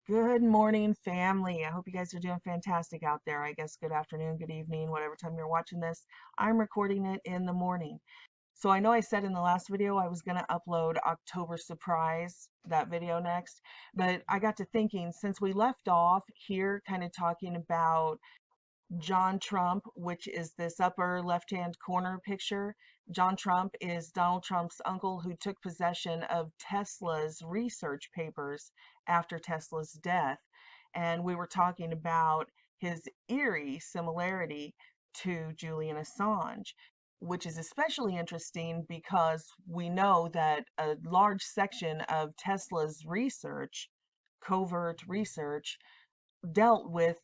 Good morning, family. I hope you guys are doing fantastic out there. I guess good afternoon, good evening, whatever time you're watching this. I'm recording it in the morning. So I know I said in the last video I was going to upload October Surprise, that video next, but I got to thinking since we left off here kind of talking about John Trump, which is this upper left-hand corner picture. John Trump is Donald Trump's uncle who took possession of Tesla's research papers after Tesla's death. And we were talking about his eerie similarity to Julian Assange, which is especially interesting because we know that a large section of Tesla's research, covert research, dealt with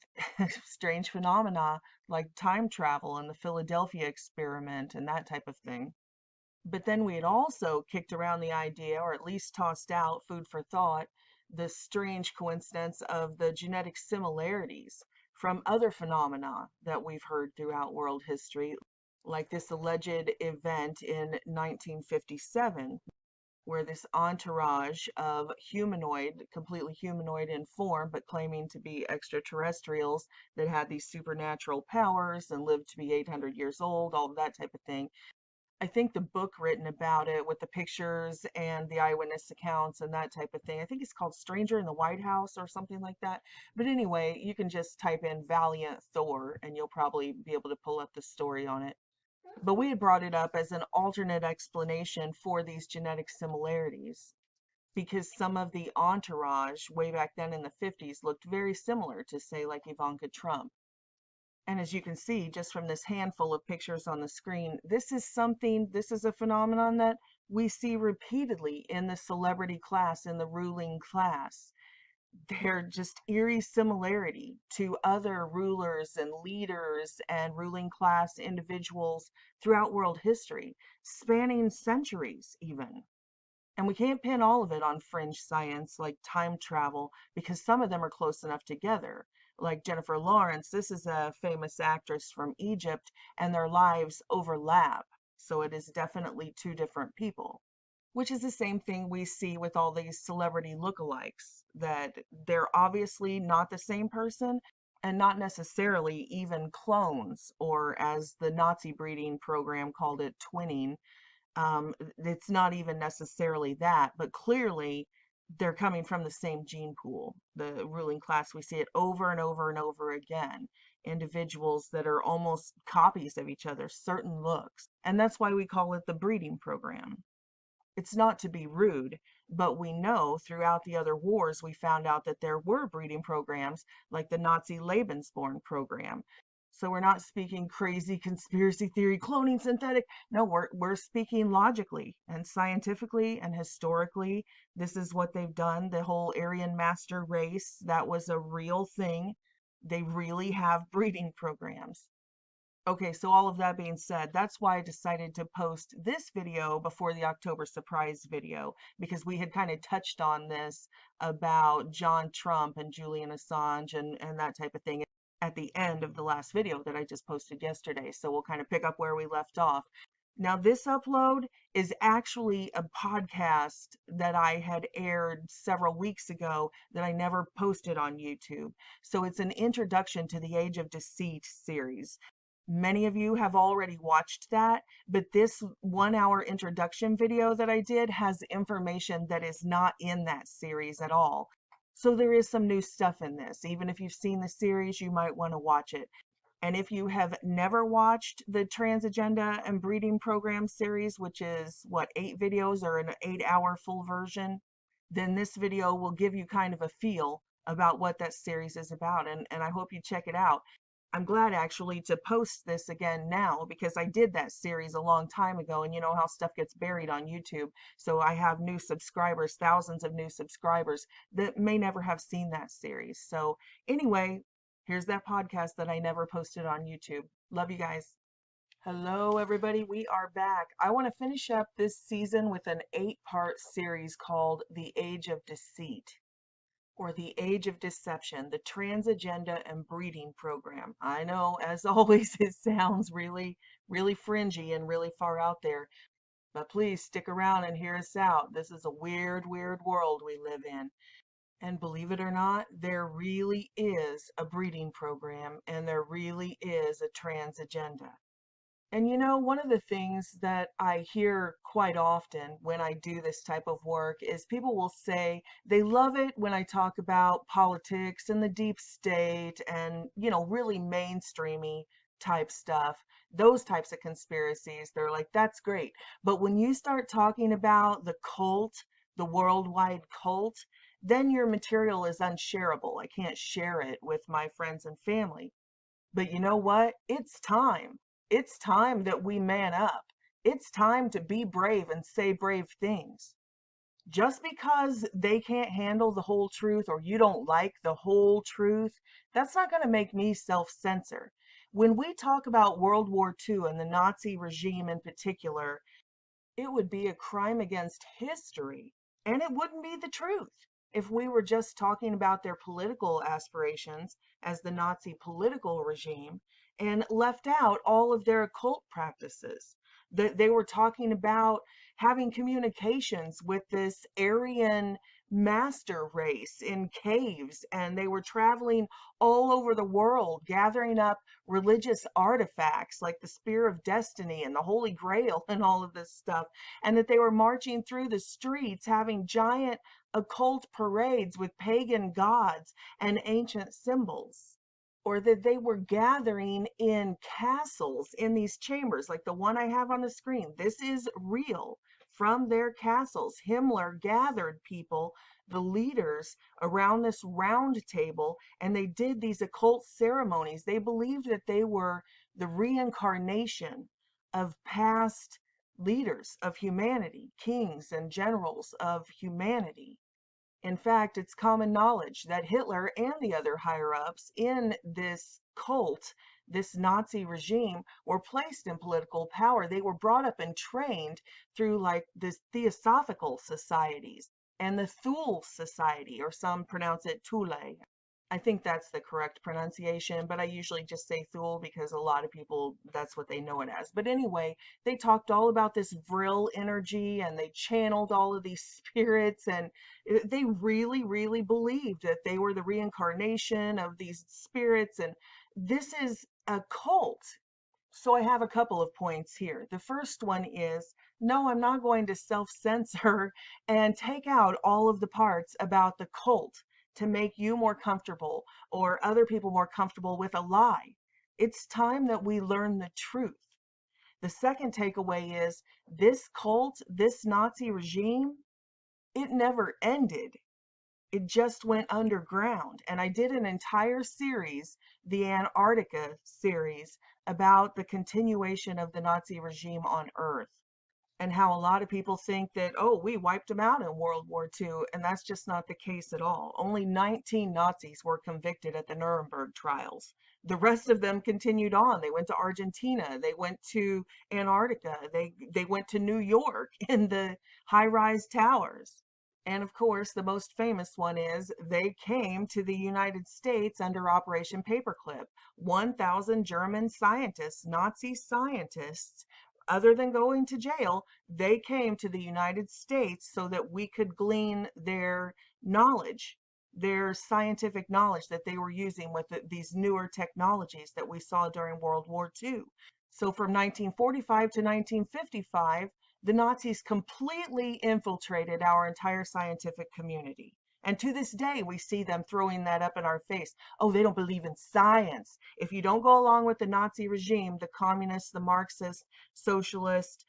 strange phenomena like time travel and the Philadelphia experiment and that type of thing. But then we had also kicked around the idea, or at least tossed out food for thought, the strange coincidence of the genetic similarities from other phenomena that we've heard throughout world history, like this alleged event in 1957 where this entourage of humanoid, completely humanoid in form, but claiming to be extraterrestrials that had these supernatural powers and lived to be 800 years old, all of that type of thing. I think the book written about it with the pictures and the eyewitness accounts and that type of thing, I think it's called Stranger in the White House or something like that. But anyway, you can just type in Valiant Thor and you'll probably be able to pull up the story on it. But we had brought it up as an alternate explanation for these genetic similarities because some of the entourage way back then in the 50s looked very similar to, say, like Ivanka Trump. And as you can see just from this handful of pictures on the screen, this is a phenomenon that we see repeatedly in the celebrity class, in the ruling class. They're just eerie similarity to other rulers and leaders and ruling class individuals throughout world history, spanning centuries even. And we can't pin all of it on fringe science like time travel because some of them are close enough together. Like Jennifer Lawrence, this is a famous actress from Egypt, and their lives overlap. So it is definitely two different people, which is the same thing we see with all these celebrity lookalikes, that they're obviously not the same person and not necessarily even clones, or as the Nazi breeding program called it, twinning. It's not even necessarily that, but clearly they're coming from the same gene pool. The ruling class, we see it over and over and over again. Individuals that are almost copies of each other, certain looks. And that's why we call it the breeding program. It's not to be rude, but we know throughout the other wars we found out that there were breeding programs like the Nazi Lebensborn program. So we're not speaking crazy conspiracy theory, cloning synthetic. No, we're speaking logically and scientifically and historically. This is what they've done. The whole Aryan master race, that was a real thing. They really have breeding programs. Okay, so all of that being said, that's why I decided to post this video before the October surprise video, because we had kind of touched on this about John Trump and Julian Assange and that type of thing at the end of the last video that I just posted yesterday. So we'll kind of pick up where we left off. Now, this upload is actually a podcast that I had aired several weeks ago that I never posted on YouTube. So it's an introduction to the Age of Deceit series. Many of you have already watched that, but this 1 hour introduction video that I did has information that is not in that series at all. So there is some new stuff in this. Even if you've seen the series, you might want to watch it. And if you have never watched the Trans Agenda and Breeding Program series, which is what, 8 videos or an 8 hour full version, then this video will give you kind of a feel about what that series is about. And I hope you check it out. I'm glad actually to post this again now because I did that series a long time ago, and you know how stuff gets buried on YouTube. So I have new subscribers, thousands of new subscribers that may never have seen that series. So anyway, here's that podcast that I never posted on YouTube. Love you guys. Hello, everybody. We are back. I want to finish up this season with an 8 part series called The Age of Deceit, or The Age of Deception, the Trans Agenda and Breeding Program. I know, as always, it sounds really, really fringy and really far out there, but please stick around and hear us out. This is a weird, weird world we live in. And believe it or not, there really is a breeding program and there really is a trans agenda. And one of the things that I hear quite often when I do this type of work is people will say they love it when I talk about politics and the deep state and, really mainstreamy type stuff, those types of conspiracies. They're like, that's great. But when you start talking about the cult, the worldwide cult, then your material is unshareable. I can't share it with my friends and family. But you know what? It's time. It's time that we man up. It's time to be brave and say brave things. Just because they can't handle the whole truth or you don't like the whole truth, that's not going to make me self censor. When we talk about World War II and the Nazi regime in particular, it would be a crime against history, and it wouldn't be the truth if we were just talking about their political aspirations as the Nazi political regime and left out all of their occult practices. That they were talking about having communications with this Aryan master race in caves, and they were traveling all over the world gathering up religious artifacts like the Spear of Destiny and the Holy Grail and all of this stuff, and that they were marching through the streets having giant occult parades with pagan gods and ancient symbols. Or that they were gathering in castles in these chambers, like the one I have on the screen. This is real. From their castles, Himmler gathered people, the leaders, around this round table, and they did these occult ceremonies. They believed that they were the reincarnation of past leaders of humanity, kings and generals of humanity. In fact, it's common knowledge that Hitler and the other higher ups in this cult, this Nazi regime, were placed in political power. They were brought up and trained through like the Theosophical societies and the Thule Society, or some pronounce it Thule. I think that's the correct pronunciation, but I usually just say Thule because a lot of people, that's what they know it as. But anyway, they talked all about this Vril energy and they channeled all of these spirits, and they really, really believed that they were the reincarnation of these spirits. And this is a cult. So I have a couple of points here. The first one is, no, I'm not going to self-censor and take out all of the parts about the cult to make you more comfortable or other people more comfortable with a lie. It's time that we learn the truth. The second takeaway is this cult, this Nazi regime, it never ended. It just went underground. And I did an entire series, the Antarctica series, about the continuation of the Nazi regime on Earth and how a lot of people think that, oh, we wiped them out in World War II, and that's just not the case at all. Only 19 Nazis were convicted at the Nuremberg trials. The rest of them continued on. They went to Argentina, they went to Antarctica, they went to New York in the high-rise towers. And of course, the most famous one is they came to the United States under Operation Paperclip. 1,000 German scientists, Nazi scientists, other than going to jail, they came to the United States so that we could glean their knowledge, their scientific knowledge that they were using with these newer technologies that we saw during World War II. So from 1945 to 1955, the Nazis completely infiltrated our entire scientific community. And to this day, we see them throwing that up in our face. Oh, they don't believe in science. If you don't go along with the Nazi regime, the communist, the Marxist, socialist,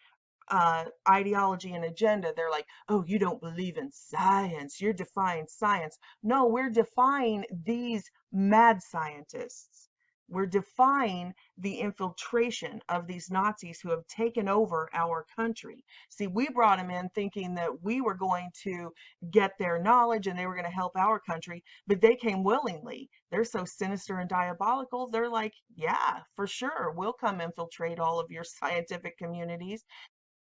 ideology and agenda, they're like, oh, you don't believe in science. You're defying science. No, we're defying these mad scientists. We're defying the infiltration of these Nazis who have taken over our country. See, we brought them in thinking that we were going to get their knowledge and they were going to help our country, but they came willingly. They're so sinister and diabolical. They're like, yeah, for sure, we'll come infiltrate all of your scientific communities.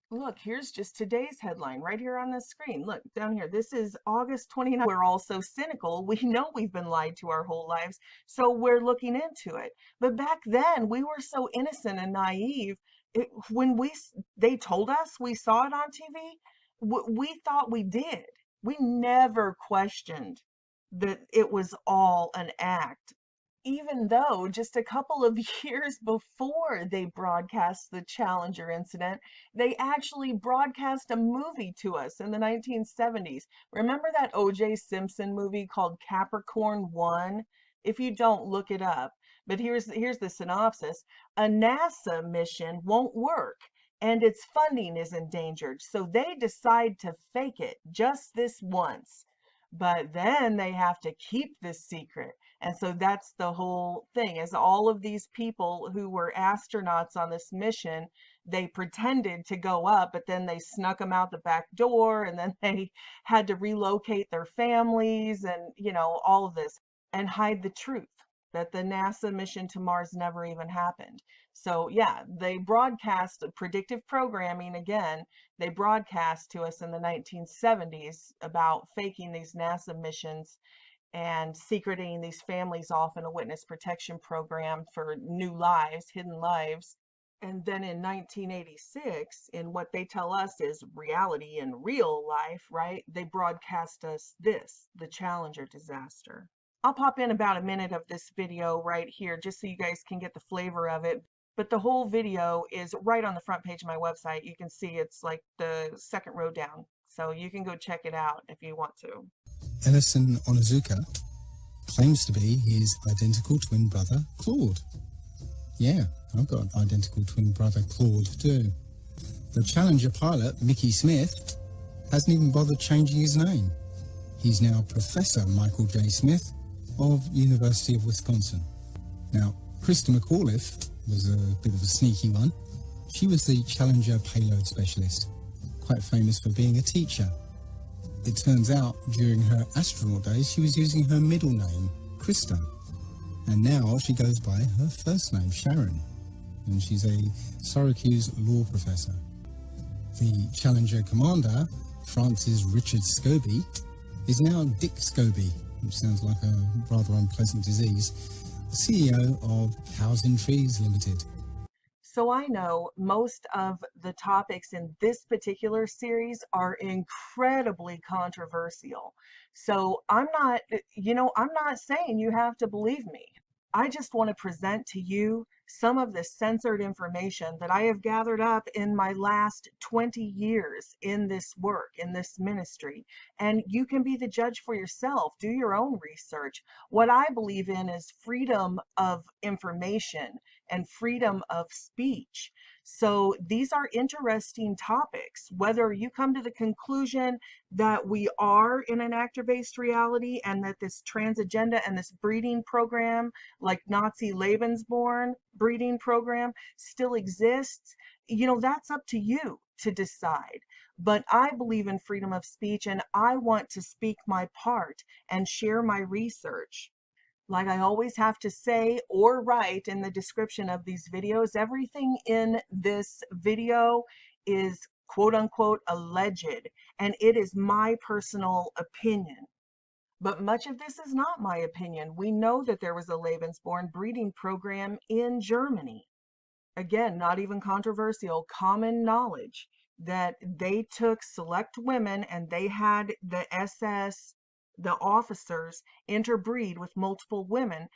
Look, here's just today's headline right here on the screen. Look down here. This is August 29th. We're all so cynical. We know we've been lied to our whole lives, so we're looking into it. But back then, we were so innocent and naive. When they told us we saw it on TV, we thought we did. We never questioned that it was all an act, even though just a couple of years before they broadcast the Challenger incident, they actually broadcast a movie to us in the 1970s. Remember that O.J. Simpson movie called Capricorn One? If you don't, look it up. But here's the synopsis. A NASA mission won't work and its funding is endangered, so they decide to fake it just this once. But then they have to keep this secret. And so that's the whole thing, is all of these people who were astronauts on this mission, they pretended to go up, but then they snuck them out the back door, and then they had to relocate their families and, all of this, and hide the truth that the NASA mission to Mars never even happened. So yeah, they broadcast predictive programming again. They broadcast to us in the 1970s about faking these NASA missions and secreting these families off in a witness protection program for new lives, hidden lives. And then in 1986, in what they tell us is reality and real life, right? They broadcast us this, the Challenger disaster. I'll pop in about a minute of this video right here just so you guys can get the flavor of it. But the whole video is right on the front page of my website. You can see it's like the second row down. So you can go check it out if you want to. Ellison Onizuka claims to be his identical twin brother, Claude. Yeah, I've got an identical twin brother, Claude, too. The Challenger pilot, Mickey Smith, hasn't even bothered changing his name. He's now Professor Michael J. Smith of University of Wisconsin. Now, Krista McAuliffe was a bit of a sneaky one. She was the Challenger payload specialist, quite famous for being a teacher. It turns out during her astronaut days she was using her middle name, Krista, and now she goes by her first name, Sharon, and she's a Syracuse law professor. The Challenger commander, Francis Richard Scobie, is now Dick Scobie, which sounds like a rather unpleasant disease, CEO of Cows and Trees Limited. So I know most of the topics in this particular series are incredibly controversial. So I'm not saying you have to believe me. I just want to present to you some of the censored information that I have gathered up in my last 20 years in this work, in this ministry. And you can be the judge for yourself. Do your own research. What I believe in is freedom of information and freedom of speech. So these are interesting topics. Whether you come to the conclusion that we are in an actor-based reality and that this trans agenda and this breeding program, like Nazi Lebensborn breeding program, still exists, that's up to you to decide. But I believe in freedom of speech, and I want to speak my part and share my research. Like I always have to say or write in the description of these videos, everything in this video is quote unquote alleged, and it is my personal opinion. But much of this is not my opinion. We know that there was a Lebensborn breeding program in Germany. Again, not even controversial, common knowledge that they took select women and they had the SS, the officers, interbreed with multiple women.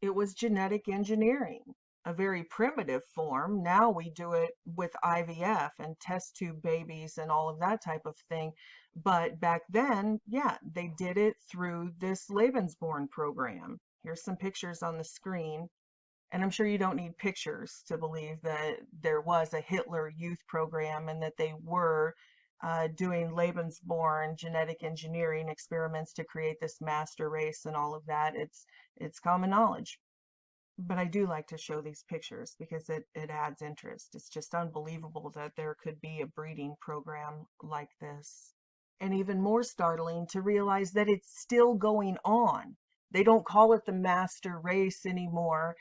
It was genetic engineering, a very primitive form. Now we do it with IVF and test tube babies and all of that type of thing. But back then, yeah, they did it through this Lebensborn program. Here's some pictures on the screen. And I'm sure you don't need pictures to believe that there was a Hitler youth program and that they were doing Lebensborn genetic engineering experiments to create this master race and all of that. It's common knowledge. But I do like to show these pictures because it adds interest. It's just unbelievable that there could be a breeding program like this. And even more startling to realize that it's still going on. They don't call it the master race anymore.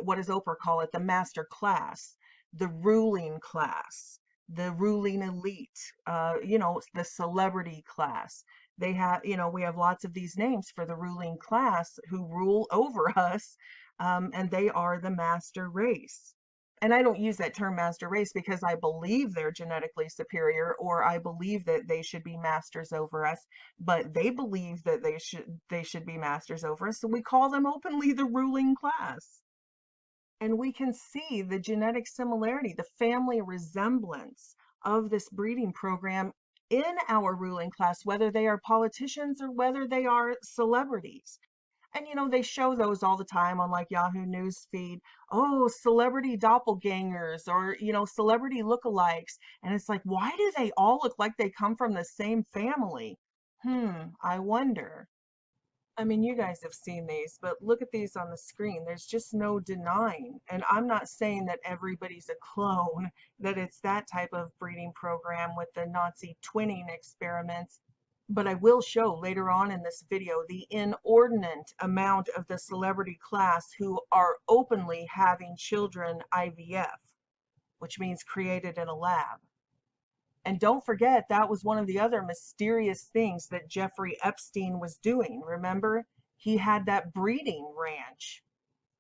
What does Oprah call it? The master class, the ruling class, the ruling elite, the celebrity class. They have, we have lots of these names for the ruling class who rule over us, and they are the master race. And I don't use that term master race because I believe they're genetically superior or I believe that they should be masters over us, but they believe that they should be masters over us, so we call them openly the ruling class. And we can see the genetic similarity, the family resemblance of this breeding program in our ruling class, whether they are politicians or whether they are celebrities. And they show those all the time on like Yahoo News feed. Oh, celebrity doppelgangers or celebrity lookalikes. And it's like, why do they all look like they come from the same family? I wonder. I mean, you guys have seen these, but look at these on the screen. There's just no denying. And I'm not saying that everybody's a clone, that it's that type of breeding program with the Nazi twinning experiments. But I will show later on in this video the inordinate amount of the celebrity class who are openly having children IVF, which means created in a lab. And don't forget, that was one of the other mysterious things that Jeffrey Epstein was doing. Remember, he had that breeding ranch.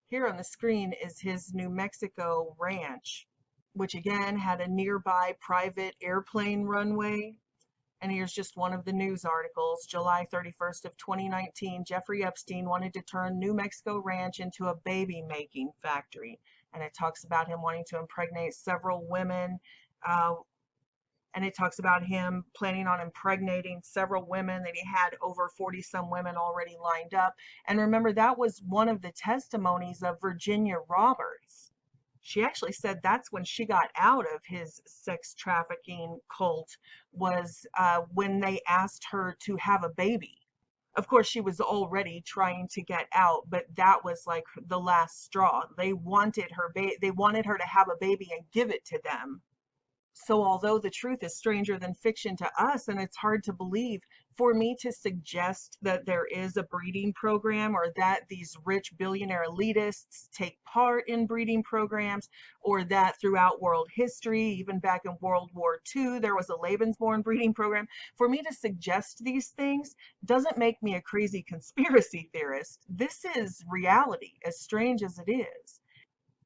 Here on the screen is his New Mexico ranch, which again had a nearby private airplane runway. And here's just one of the news articles. July 31st of 2019, Jeffrey Epstein wanted to turn New Mexico ranch into a baby making factory. And it talks about him wanting to impregnate several women. And it talks about him planning on impregnating several women, that he had over 40 some women already lined up. And remember, that was one of the testimonies of Virginia Roberts. She actually said that's when she got out of his sex trafficking cult, was when they asked her to have a baby. Of course, she was already trying to get out, but that was like the last straw. They wanted her to have a baby and give it to them. So although the truth is stranger than fiction to us, and it's hard to believe, for me to suggest that there is a breeding program or that these rich billionaire elitists take part in breeding programs, or that throughout world history, even back in World War II, there was a Lebensborn breeding program, for me to suggest these things doesn't make me a crazy conspiracy theorist. This is reality, as strange as it is.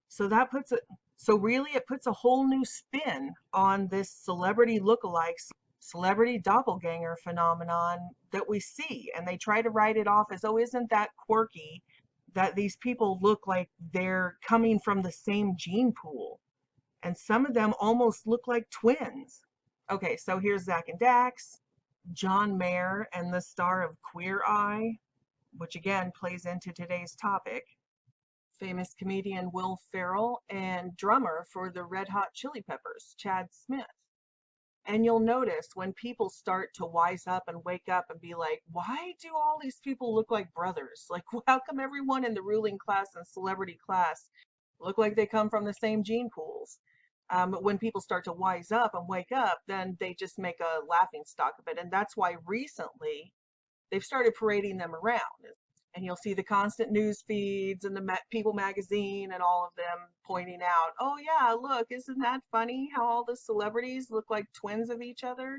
So that puts it, so really it puts a whole new spin on this celebrity lookalike, celebrity doppelganger phenomenon that we see. And they try to write it off as, oh, isn't that quirky that these people look like they're coming from the same gene pool? And some of them almost look like twins. Okay, so here's Zach and Dax, John Mayer, and the star of Queer Eye, which again plays into today's topic, famous comedian Will Ferrell, and drummer for the Red Hot Chili Peppers, Chad Smith. And you'll notice when people start to wise up and wake up and be like, why do all these people look like brothers? Like, how come everyone in the ruling class and celebrity class look like they come from the same gene pools? When people start to wise up and wake up, then they just make a laughing stock of it. And that's why recently they've started parading them around. And you'll see the constant news feeds and the People magazine and all of them pointing out, oh yeah, look, isn't that funny how all the celebrities look like twins of each other?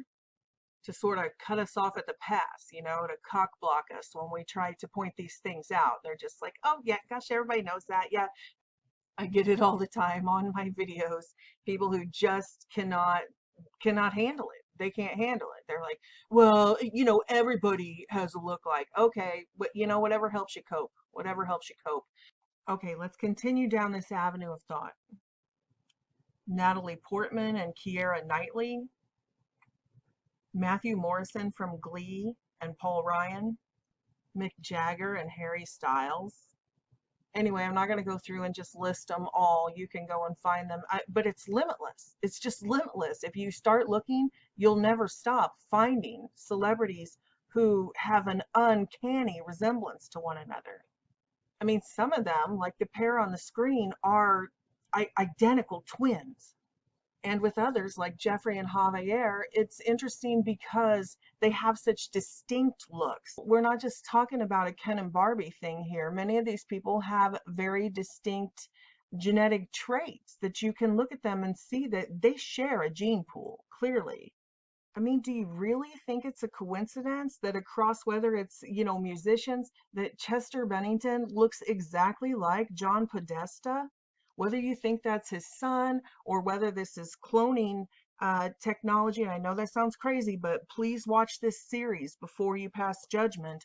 To sort of cut us off at the pass, to cock block us when we try to point these things out. They're just like, oh yeah, gosh, everybody knows that. Yeah, I get it all the time on my videos. People who just cannot handle it. They can't handle it. They're like, well, everybody has a look like. Okay, but whatever helps you cope. Whatever helps you cope. Okay, let's continue down this avenue of thought. Natalie Portman and Keira Knightley, Matthew Morrison from Glee and Paul Ryan, Mick Jagger and Harry Styles. Anyway, I'm not going to go through and just list them all. You can go and find them. But it's limitless. It's just limitless. If you start looking, you'll never stop finding celebrities who have an uncanny resemblance to one another. I mean, some of them, like the pair on the screen, are identical twins. And with others like Jeffrey and Javier, it's interesting because they have such distinct looks. We're not just talking about a Ken and Barbie thing here. Many of these people have very distinct genetic traits that you can look at them and see that they share a gene pool, clearly. I mean, do you really think it's a coincidence that across, whether it's, musicians, that Chester Bennington looks exactly like John Podesta? Whether you think that's his son or whether this is cloning technology, and I know that sounds crazy, but please watch this series before you pass judgment,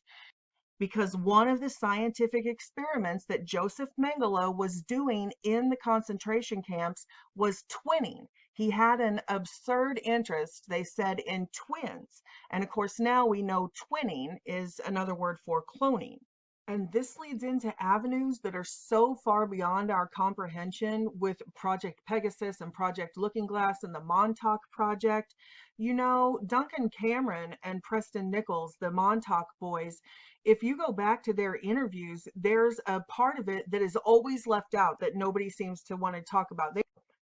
because one of the scientific experiments that Joseph Mengele was doing in the concentration camps was twinning. He had an absurd interest, they said, in twins. And of course, now we know twinning is another word for cloning. And this leads into avenues that are so far beyond our comprehension with Project Pegasus and Project Looking Glass and the Montauk Project. You know, Duncan Cameron and Preston Nichols, the Montauk boys, if you go back to their interviews, there's a part of it that is always left out that nobody seems to want to talk about.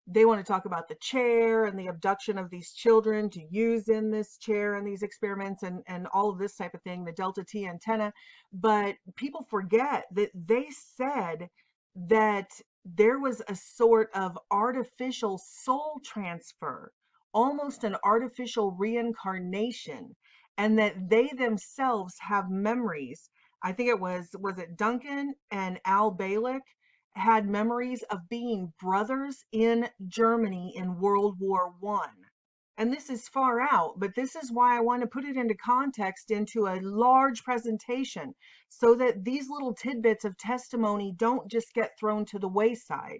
They want to talk about the chair and the abduction of these children to use in this chair and these experiments and all of this type of thing, the Delta T antenna. But people forget that they said that there was a sort of artificial soul transfer, almost an artificial reincarnation, and that they themselves have memories. I think was it Duncan and Al Balick had memories of being brothers in Germany in World War One. And this is far out, but this is why I want to put it into context into a large presentation so that these little tidbits of testimony don't just get thrown to the wayside.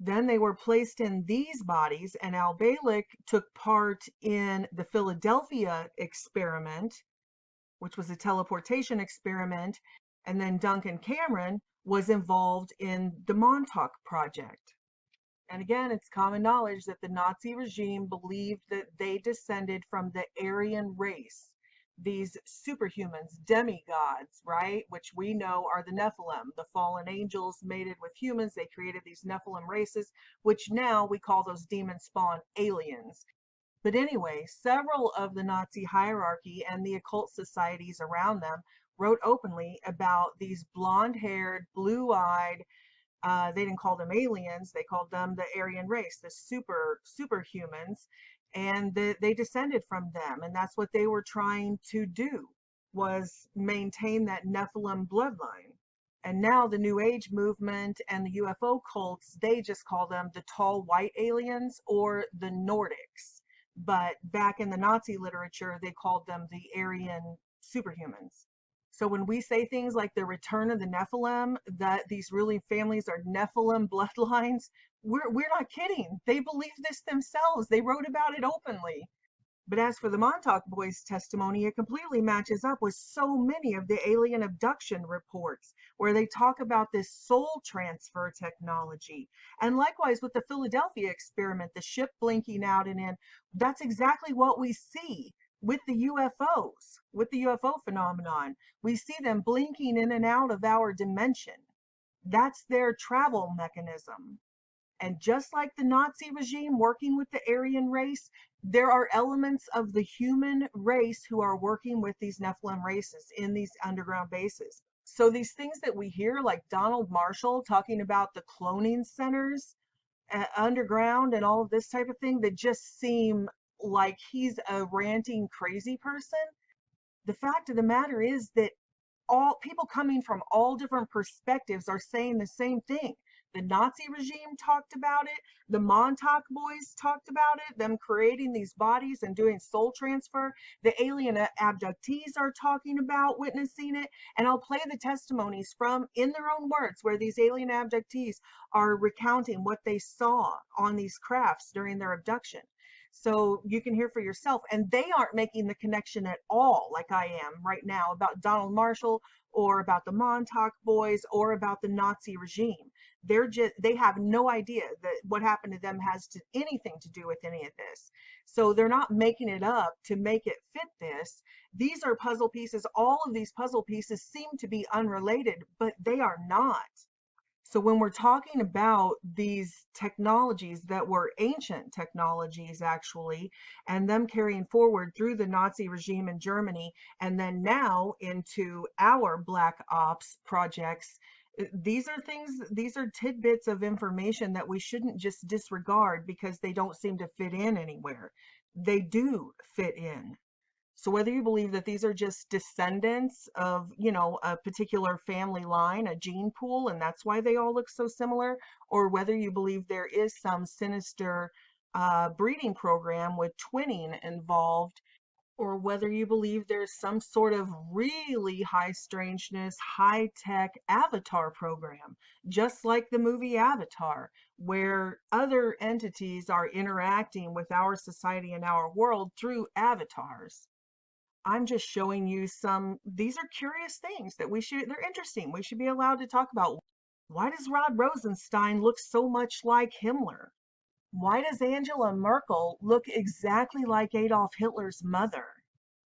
Then they were placed in these bodies, and Al Balick took part in the Philadelphia experiment, which was a teleportation experiment, and then Duncan Cameron was involved in the Montauk Project. And again, it's common knowledge that the Nazi regime believed that they descended from the Aryan race, these superhumans, demigods, right? Which we know are the Nephilim, the fallen angels mated with humans. They created these Nephilim races, which now we call those demon spawn aliens. But anyway, several of the Nazi hierarchy and the occult societies around them wrote openly about these blonde-haired, blue-eyed, they didn't call them aliens, they called them the Aryan race, the superhumans, and they descended from them, and that's what they were trying to do, was maintain that Nephilim bloodline. And now the New Age movement and the UFO cults, they just call them the tall white aliens or the Nordics. But back in the Nazi literature, they called them the Aryan superhumans. So when we say things like the return of the Nephilim, that these ruling families are Nephilim bloodlines, we're not kidding. They believe this themselves. They wrote about it openly. But as for the Montauk boys' testimony, it completely matches up with so many of the alien abduction reports where they talk about this soul transfer technology. And likewise with the Philadelphia experiment, the ship blinking out and in, that's exactly what we see with the UFOs, with the UFO phenomenon. We see them blinking in and out of our dimension. That's their travel mechanism. And just like the Nazi regime working with the Aryan race, there are elements of the human race who are working with these Nephilim races in these underground bases. So these things that we hear, like Donald Marshall talking about the cloning centers underground and all of this type of thing, that just seem like he's a ranting crazy person. The fact of the matter is that all people coming from all different perspectives are saying the same thing. The Nazi regime talked about it. The Montauk boys talked about it, them creating these bodies and doing soul transfer. The alien abductees are talking about witnessing it. And I'll play the testimonies from, in their own words, where these alien abductees are recounting what they saw on these crafts during their abduction. So you can hear for yourself. And they aren't making the connection at all, like I am right now, about Donald Marshall or about the Montauk boys or about the Nazi regime. They have no idea that what happened to them has anything to do with any of this. So they're not making it up to make it fit this. These are puzzle pieces. All of these puzzle pieces seem to be unrelated, but they are not. So when we're talking about these technologies that were ancient technologies actually, and them carrying forward through the Nazi regime in Germany, and then now into our Black Ops projects, these are tidbits of information that we shouldn't just disregard because they don't seem to fit in anywhere. They do fit in. So whether you believe that these are just descendants of, a particular family line, a gene pool, and that's why they all look so similar, or whether you believe there is some sinister breeding program with twinning involved, or whether you believe there's some sort of really high strangeness, high tech avatar program, just like the movie Avatar, where other entities are interacting with our society and our world through avatars. I'm just showing you these are curious things that they're interesting. We should be allowed to talk about. Why does Rod Rosenstein look so much like Himmler? Why does Angela Merkel look exactly like Adolf Hitler's mother?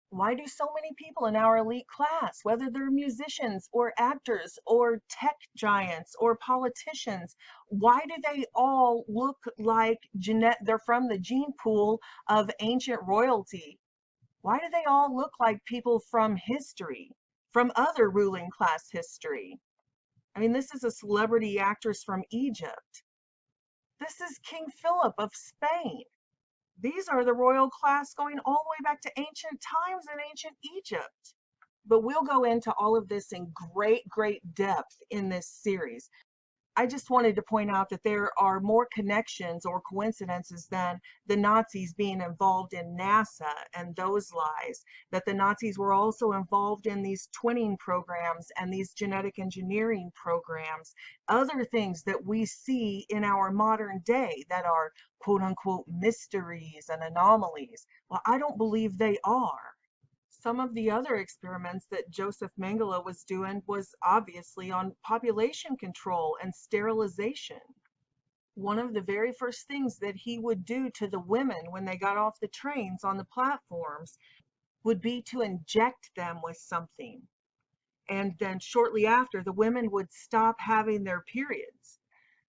Why do so many people in our elite class, whether they're musicians or actors or tech giants or politicians, why do they all look like they're from the gene pool of ancient royalty? Why do they all look like people from history, from other ruling class history? I mean, this is a celebrity actress from Egypt. This is King Philip of Spain. These are the royal class going all the way back to ancient times in ancient Egypt. But we'll go into all of this in great, great depth in this series. I just wanted to point out that there are more connections or coincidences than the Nazis being involved in NASA and those lies, that the Nazis were also involved in these twinning programs and these genetic engineering programs, other things that we see in our modern day that are quote unquote mysteries and anomalies. Well, I don't believe they are. Some of the other experiments that Joseph Mengele was doing was obviously on population control and sterilization. One of the very first things that he would do to the women when they got off the trains on the platforms would be to inject them with something. And then shortly after, the women would stop having their periods.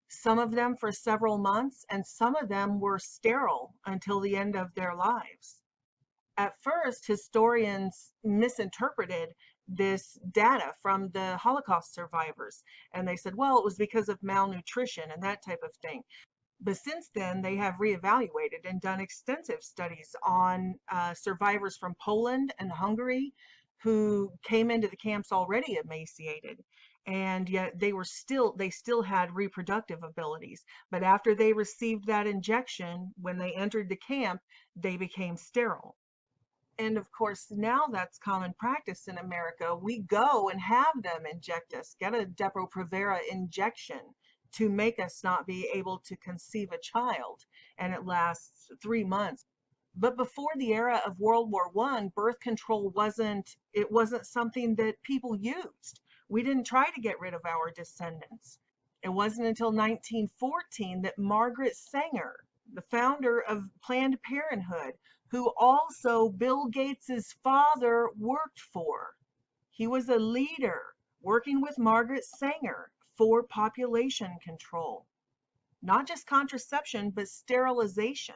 Some of them for several months, and some of them were sterile until the end of their lives. At first, historians misinterpreted this data from the Holocaust survivors, and they said, well, it was because of malnutrition and that type of thing. But since then, they have reevaluated and done extensive studies on survivors from Poland and Hungary who came into the camps already emaciated, and yet they still had reproductive abilities. But after they received that injection, when they entered the camp, they became sterile. And of course, now that's common practice in America. We go and have them inject us, get a Depo-Provera injection to make us not be able to conceive a child. And it lasts 3 months. But before the era of World War I, birth control wasn't something that people used. We didn't try to get rid of our descendants. It wasn't until 1914 that Margaret Sanger, the founder of Planned Parenthood, who also Bill Gates's father worked for. He was a leader working with Margaret Sanger for population control. Not just contraception, but sterilization.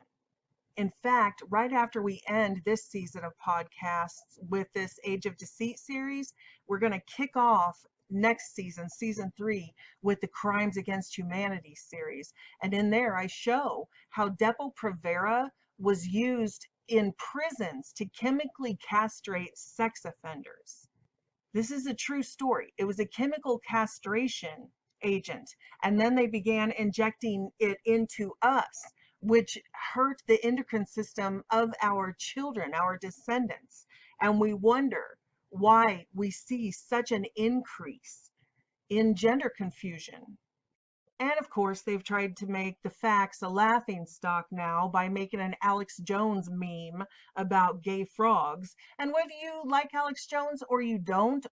In fact, right after we end this season of podcasts with this Age of Deceit series, we're going to kick off next season, season 3, with the Crimes Against Humanity series. And in there, I show how Depo-Provera was used in prisons to chemically castrate sex offenders. This is a true story. It was a chemical castration agent, and then they began injecting it into us, which hurt the endocrine system of our children, our descendants. And we wonder why we see such an increase in gender confusion. And of course, they've tried to make the facts a laughing stock now by making an Alex Jones meme about gay frogs. And whether you like Alex Jones or you don't,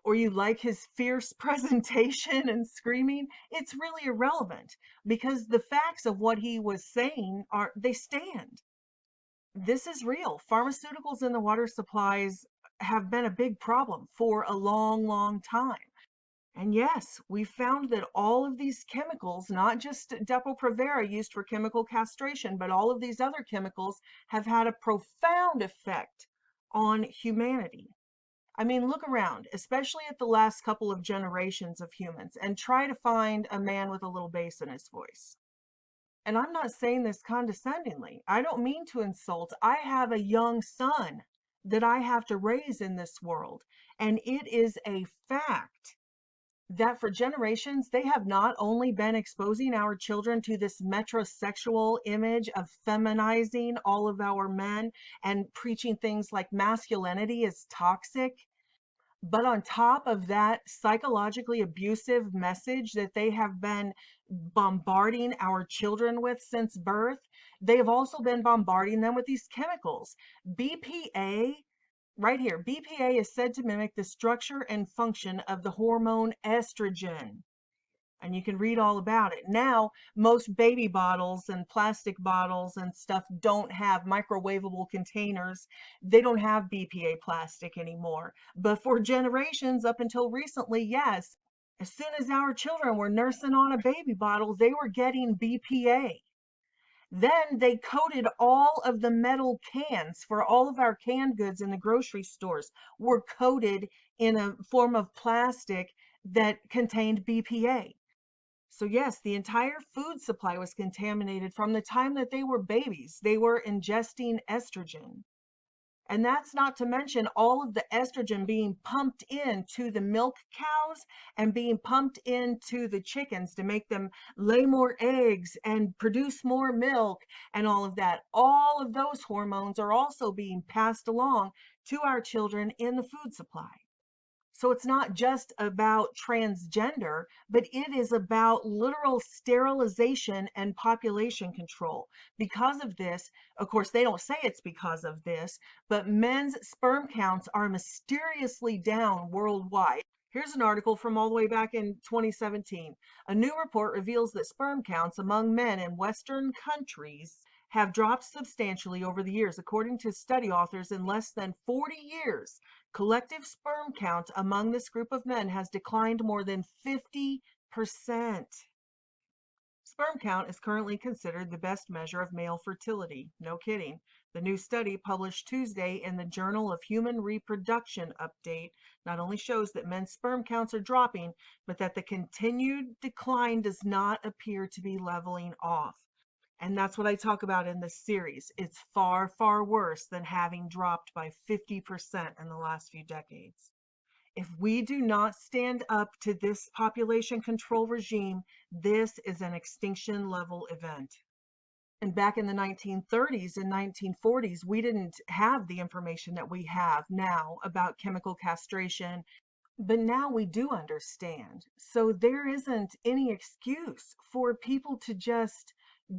or you like his fierce presentation and screaming, it's really irrelevant because the facts of what he was saying they stand. This is real. Pharmaceuticals in the water supplies have been a big problem for a long, long time. And yes, we found that all of these chemicals, not just Depo-Provera used for chemical castration, but all of these other chemicals have had a profound effect on humanity. I mean, look around, especially at the last couple of generations of humans, and try to find a man with a little bass in his voice. And I'm not saying this condescendingly. I don't mean to insult. I have a young son, that I have to raise in this world. And it is a fact that for generations, they have not only been exposing our children to this metrosexual image of feminizing all of our men and preaching things like masculinity is toxic, but on top of that psychologically abusive message that they have been bombarding our children with since birth, they have also been bombarding them with these chemicals. BPA, right here, BPA is said to mimic the structure and function of the hormone estrogen. And you can read all about it. Now, most baby bottles and plastic bottles and stuff don't have microwavable containers. They don't have BPA plastic anymore. But for generations up until recently, yes, as soon as our children were nursing on a baby bottle, they were getting BPA. Then they coated all of the metal cans for all of our canned goods in the grocery stores were coated in a form of plastic that contained BPA. So yes, the entire food supply was contaminated from the time that they were babies. They were ingesting estrogen. And that's not to mention all of the estrogen being pumped into the milk cows and being pumped into the chickens to make them lay more eggs and produce more milk and all of that. All of those hormones are also being passed along to our children in the food supply. So it's not just about transgender, but it is about literal sterilization and population control. Because of this, of course, they don't say it's because of this, but men's sperm counts are mysteriously down worldwide. Here's an article from all the way back in 2017. A new report reveals that sperm counts among men in Western countries have dropped substantially over the years. According to study authors, in less than 40 years, collective sperm count among this group of men has declined more than 50%. Sperm count is currently considered the best measure of male fertility. No kidding. The new study published Tuesday in the Journal of Human Reproduction update not only shows that men's sperm counts are dropping, but that the continued decline does not appear to be leveling off. And that's what I talk about in this series. It's far, far worse than having dropped by 50% in the last few decades. If we do not stand up to this population control regime, this is an extinction level event. And back in the 1930s and 1940s, we didn't have the information that we have now about chemical castration, but now we do understand. So there isn't any excuse for people to just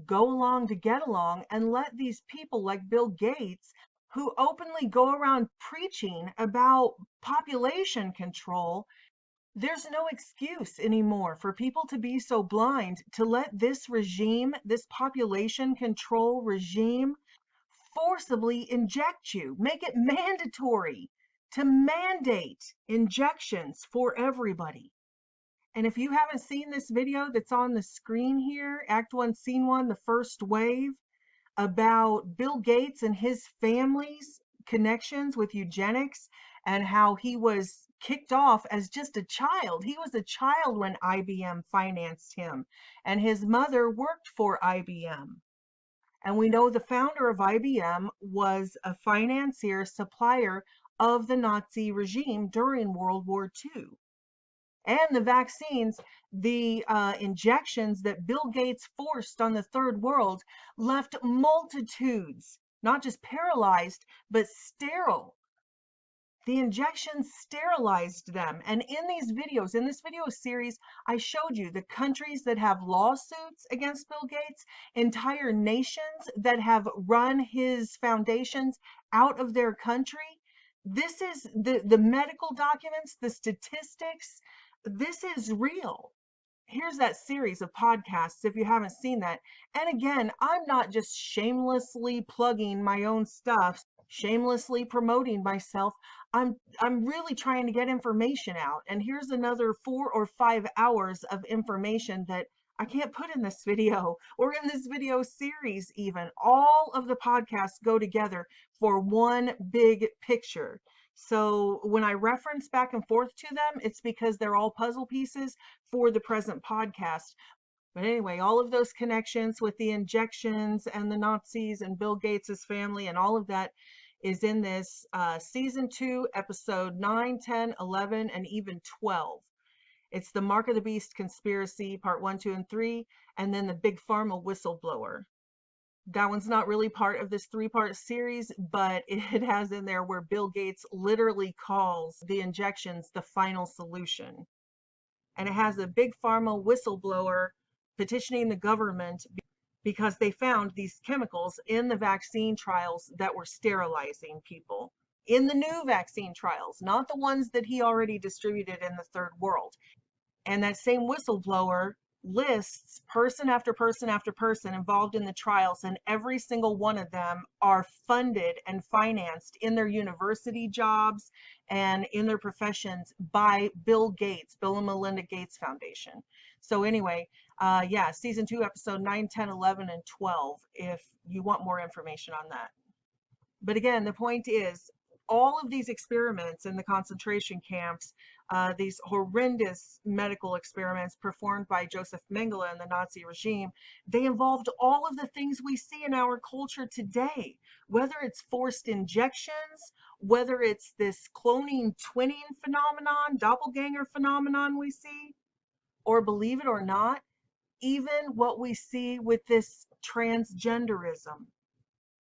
go along to get along and let these people like Bill Gates, who openly go around preaching about population control, there's no excuse anymore for people to be so blind to let this regime, this population control regime, forcibly inject you, make it mandatory to mandate injections for everybody. And if you haven't seen this video that's on the screen here, Act 1, Scene 1, the first wave, about Bill Gates and his family's connections with eugenics and how he was kicked off as just a child. He was a child when IBM financed him, and his mother worked for IBM. And we know the founder of IBM was a financier, supplier of the Nazi regime during World War II. And the vaccines, the injections that Bill Gates forced on the third world left multitudes, not just paralyzed, but sterile. The injections sterilized them. And in these videos, in this video series, I showed you the countries that have lawsuits against Bill Gates, entire nations that have run his foundations out of their country. This is the medical documents, the statistics. This is real. Here's that series of podcasts if you haven't seen that. And again, I'm not just shamelessly plugging my own stuff, shamelessly promoting myself. I'm really trying to get information out. And here's another 4 or 5 hours of information that I can't put in this video or in this video series even. All of the podcasts go together for one big picture. So when I reference back and forth to them, it's because they're all puzzle pieces for the present podcast. But anyway, all of those connections with the injections and the Nazis and Bill Gates's family and all of that, is in this season 2, episode 9, 10, 11, and even 12. It's the Mark of the Beast conspiracy, part 1, 2, and 3, and then the Big Pharma whistleblower. That one's not really part of this 3-part series, but it has in there where Bill Gates literally calls the injections the final solution. And it has a Big Pharma whistleblower petitioning the government because they found these chemicals in the vaccine trials that were sterilizing people. In the new vaccine trials, not the ones that he already distributed in the third world. And that same whistleblower lists person after person after person involved in the trials, and every single one of them are funded and financed in their university jobs and in their professions by Bill Gates, Bill and Melinda Gates Foundation. So anyway, yeah, season 2, episode 9, 10, 11, and 12, if you want more information on that. But again, the point is, all of these experiments in the concentration camps, these horrendous medical experiments performed by Joseph Mengele and the Nazi regime, they involved all of the things we see in our culture today, whether it's forced injections, whether it's this cloning twinning phenomenon, doppelganger phenomenon we see, or believe it or not, even what we see with this transgenderism.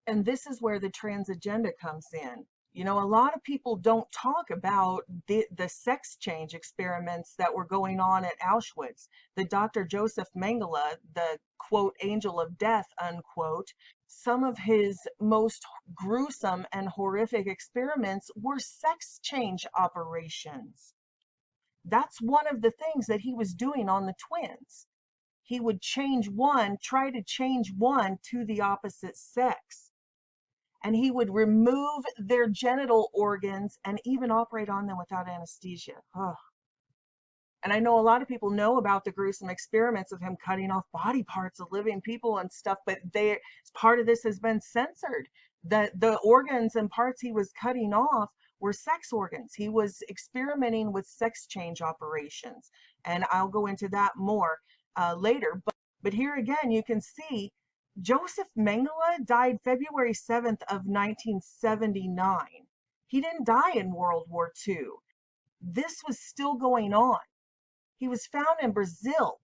And this is where the trans agenda comes in. You know, a lot of people don't talk about the sex change experiments that were going on at Auschwitz. The Dr. Joseph Mengele, the quote, angel of death, unquote, some of his most gruesome and horrific experiments were sex change operations. That's one of the things that he was doing on the twins. He would change one, try to change one to the opposite sex. And he would remove their genital organs and even operate on them without anesthesia. Oh. And I know a lot of people know about the gruesome experiments of him cutting off body parts of living people and stuff, but part of this has been censored. The organs and parts he was cutting off were sex organs. He was experimenting with sex change operations, and I'll go into that more later. But here again, you can see Joseph Mengele died February 7th of 1979. He didn't die in World War II. This was still going on. He was found in Brazil,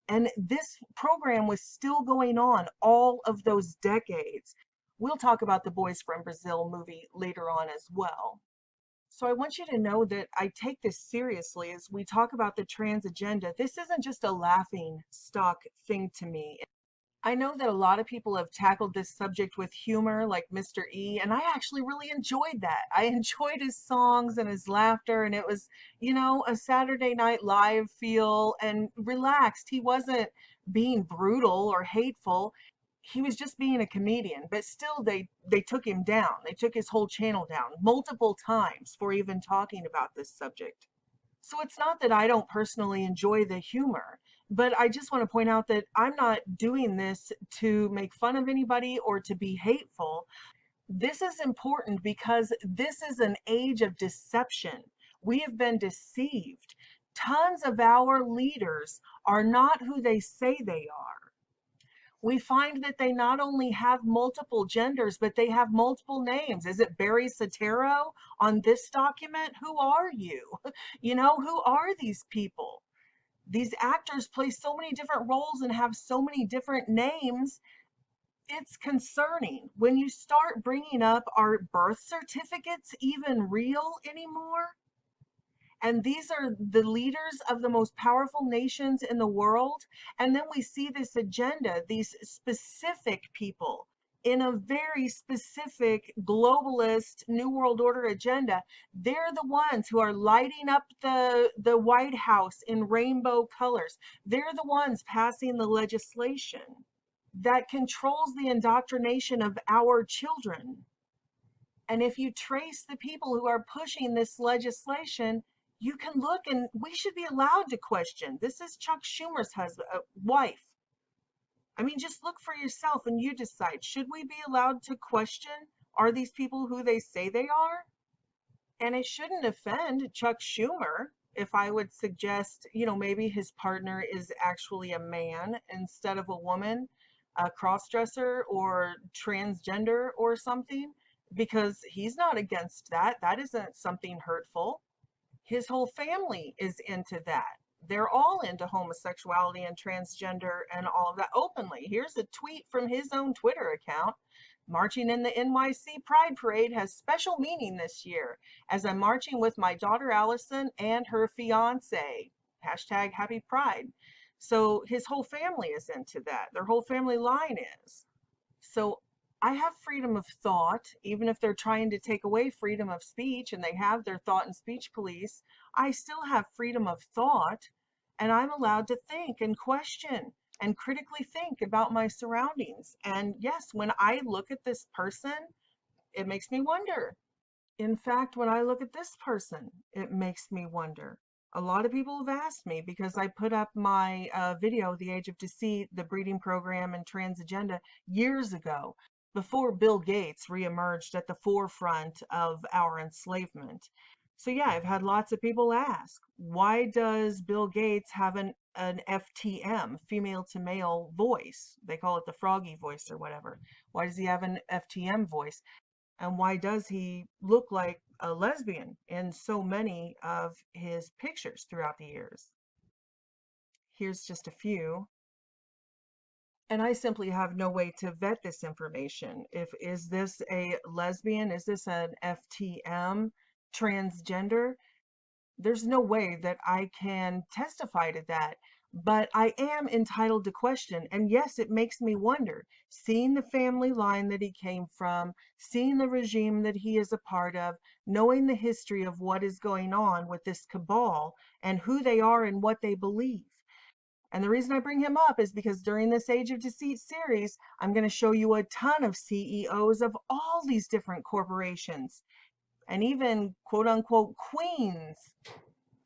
and this program was still going on all of those decades. We'll talk about the Boys from Brazil movie later on as well. So I want you to know that I take this seriously as we talk about the trans agenda. This isn't just a laughing stock thing to me. I know that a lot of people have tackled this subject with humor, like Mr. E, and I actually really enjoyed that. I enjoyed his songs and his laughter, and it was, you know, a Saturday Night Live feel and relaxed. He wasn't being brutal or hateful. He was just being a comedian, but still they took him down. They took his whole channel down multiple times for even talking about this subject. So it's not that I don't personally enjoy the humor, but I just want to point out that I'm not doing this to make fun of anybody or to be hateful. This is important because this is an age of deception. We have been deceived. Tons of our leaders are not who they say they are. We find that they not only have multiple genders, but they have multiple names. Is it Barry Soetoro on this document? Who are you? You know, who are these people? These actors play so many different roles and have so many different names. It's concerning when you start bringing up, are birth certificates even real anymore? And these are the leaders of the most powerful nations in the world. And then we see this agenda, these specific people in a very specific globalist New World Order agenda. They're the ones who are lighting up the White House in rainbow colors. They're the ones passing the legislation that controls the indoctrination of our children. And if you trace the people who are pushing this legislation, you can look, and we should be allowed to question. This is Chuck Schumer's wife. I mean, just look for yourself and you decide, should we be allowed to question, are these people who they say they are? And it shouldn't offend Chuck Schumer if I would suggest, you know, maybe his partner is actually a man instead of a woman, a cross-dresser or transgender or something. because he's not against that. That isn't something hurtful. His whole family is into that. They're all into homosexuality and transgender and all of that openly. Here's a tweet from his own Twitter account. Marching in the NYC Pride Parade has special meaning this year as I'm marching with my daughter Allison and her fiance. Hashtag Happy Pride. So his whole family is into that. Their whole family line is. So I have freedom of thought, even if they're trying to take away freedom of speech and they have their thought and speech police, I still have freedom of thought and I'm allowed to think and question and critically think about my surroundings. And yes, when I look at this person, it makes me wonder. In fact, when I look at this person, it makes me wonder. A lot of people have asked me because I put up my video, The Age of Deceit, the breeding program and trans agenda years ago, before Bill Gates reemerged at the forefront of our enslavement. So yeah, I've had lots of people ask, why does Bill Gates have an FTM, female to male voice? They call it the froggy voice or whatever. Why does he have an FTM voice? And why does he look like a lesbian in so many of his pictures throughout the years? Here's just a few. And I simply have no way to vet this information. Is this a lesbian? Is this an FTM transgender? There's no way that I can testify to that, but I am entitled to question. And yes, it makes me wonder, seeing the family line that he came from, seeing the regime that he is a part of, knowing the history of what is going on with this cabal and who they are and what they believe. And the reason I bring him up is because during this Age of Deceit series, I'm going to show you a ton of CEOs of all these different corporations and even quote unquote queens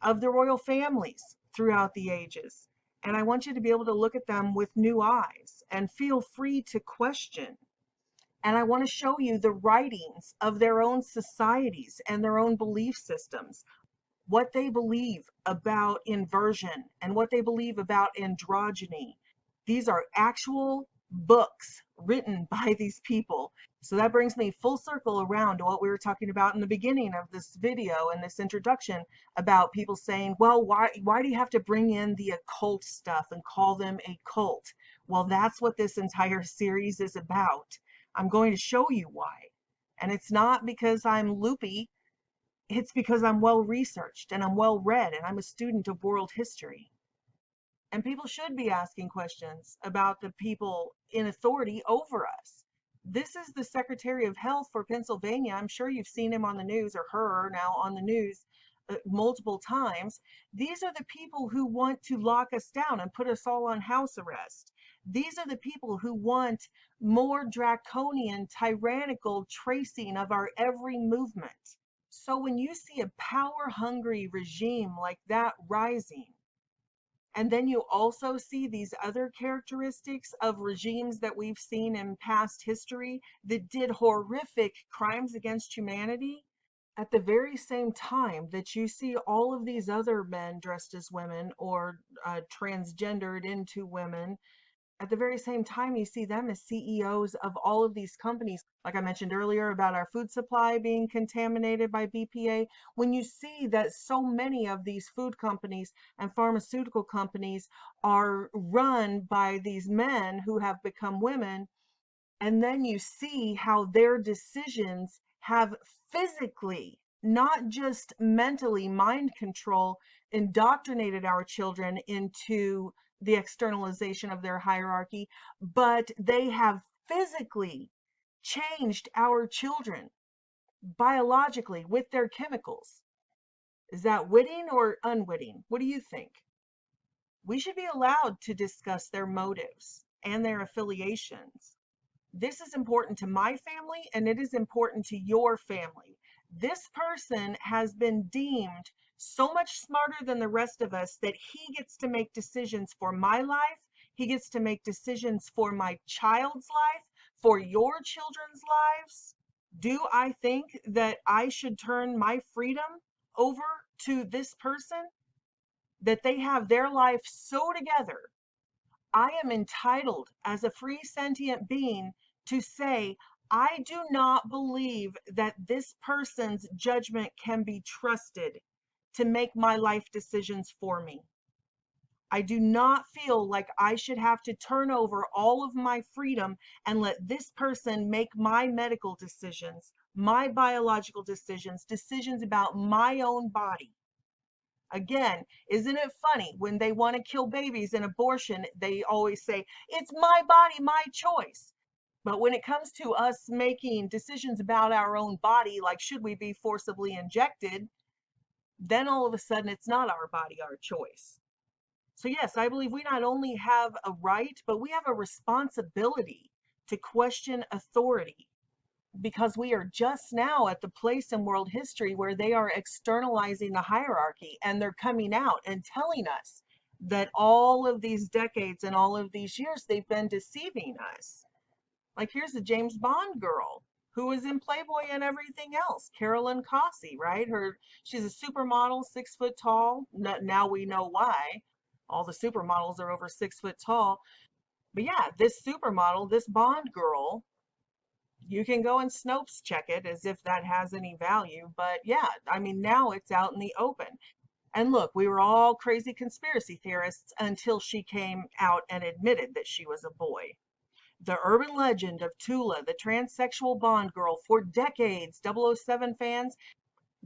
of the royal families throughout the ages. And I want you to be able to look at them with new eyes and feel free to question. And I want to show you the writings of their own societies and their own belief systems, what they believe about inversion and what they believe about androgyny. These are actual books written by these people. So that brings me full circle around to what we were talking about in the beginning of this video and this introduction about people saying, well, why do you have to bring in the occult stuff and call them a cult? Well, that's what this entire series is about. I'm going to show you why. And it's not because I'm loopy. It's because I'm well researched and I'm well read and I'm a student of world history. And people should be asking questions about the people in authority over us. This is the Secretary of Health for Pennsylvania. I'm sure you've seen him on the news, or her now on the news multiple times. These are the people who want to lock us down and put us all on house arrest. These are the people who want more draconian, tyrannical tracing of our every movement. So when you see a power-hungry regime like that rising, and then you also see these other characteristics of regimes that we've seen in past history that did horrific crimes against humanity, at the very same time that you see all of these other men dressed as women or transgendered into women, at the very same time, you see them as CEOs of all of these companies. Like I mentioned earlier about our food supply being contaminated by BPA, when you see that so many of these food companies and pharmaceutical companies are run by these men who have become women, and then you see how their decisions have physically, not just mentally, mind control, indoctrinated our children into the externalization of their hierarchy, but they have physically changed our children biologically with their chemicals. Is that witting or unwitting? What do you think? We should be allowed to discuss their motives and their affiliations. This is important to my family and it is important to your family. This person has been deemed so much smarter than the rest of us that he gets to make decisions for my life. He gets to make decisions for my child's life, for your children's lives. Do I think that I should turn my freedom over to this person? That they have their life so together, I am entitled as a free sentient being to say, I do not believe that this person's judgment can be trusted to make my life decisions for me. I do not feel like I should have to turn over all of my freedom and let this person make my medical decisions, my biological decisions, decisions about my own body. Again, isn't it funny when they want to kill babies in abortion, they always say, it's my body, my choice. But when it comes to us making decisions about our own body, like should we be forcibly injected, then all of a sudden it's not our body, our choice. So, yes, I believe we not only have a right, but we have a responsibility to question authority, because we are just now at the place in world history where they are externalizing the hierarchy, and they're coming out and telling us that all of these decades and all of these years they've been deceiving us. Like, here's the James Bond girl who was in Playboy and everything else, Carolyn Cossie, right? She's a supermodel, 6 foot tall. Now we know why. All the supermodels are over 6 foot tall. But yeah, this supermodel, this Bond girl, you can go and Snopes check it as if that has any value. But yeah, I mean, now it's out in the open. And look, we were all crazy conspiracy theorists until she came out and admitted that she was a boy. The urban legend of Tula, the transsexual Bond girl, for decades, 007 fans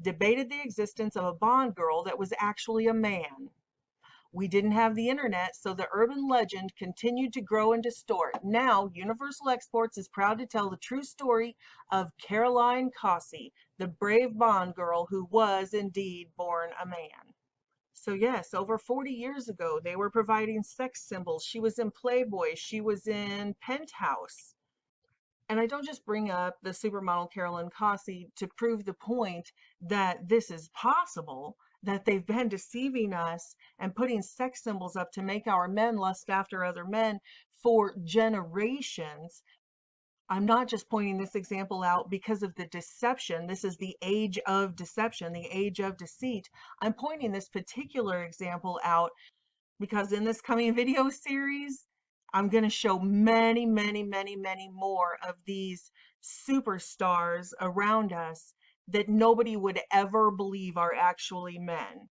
debated the existence of a Bond girl that was actually a man. We didn't have the internet, so the urban legend continued to grow and distort. Now, Universal Exports is proud to tell the true story of Caroline Cossie, the brave Bond girl who was indeed born a man. So yes, over 40 years ago, they were providing sex symbols. She was in Playboy. She was in Penthouse. And I don't just bring up the supermodel Carolyn Cossie to prove the point that this is possible, that they've been deceiving us and putting sex symbols up to make our men lust after other men for generations. I'm not just pointing this example out because of the deception. This is the age of deception, the age of deceit. I'm pointing this particular example out because in this coming video series, I'm going to show many, many, many, many more of these superstars around us that nobody would ever believe are actually men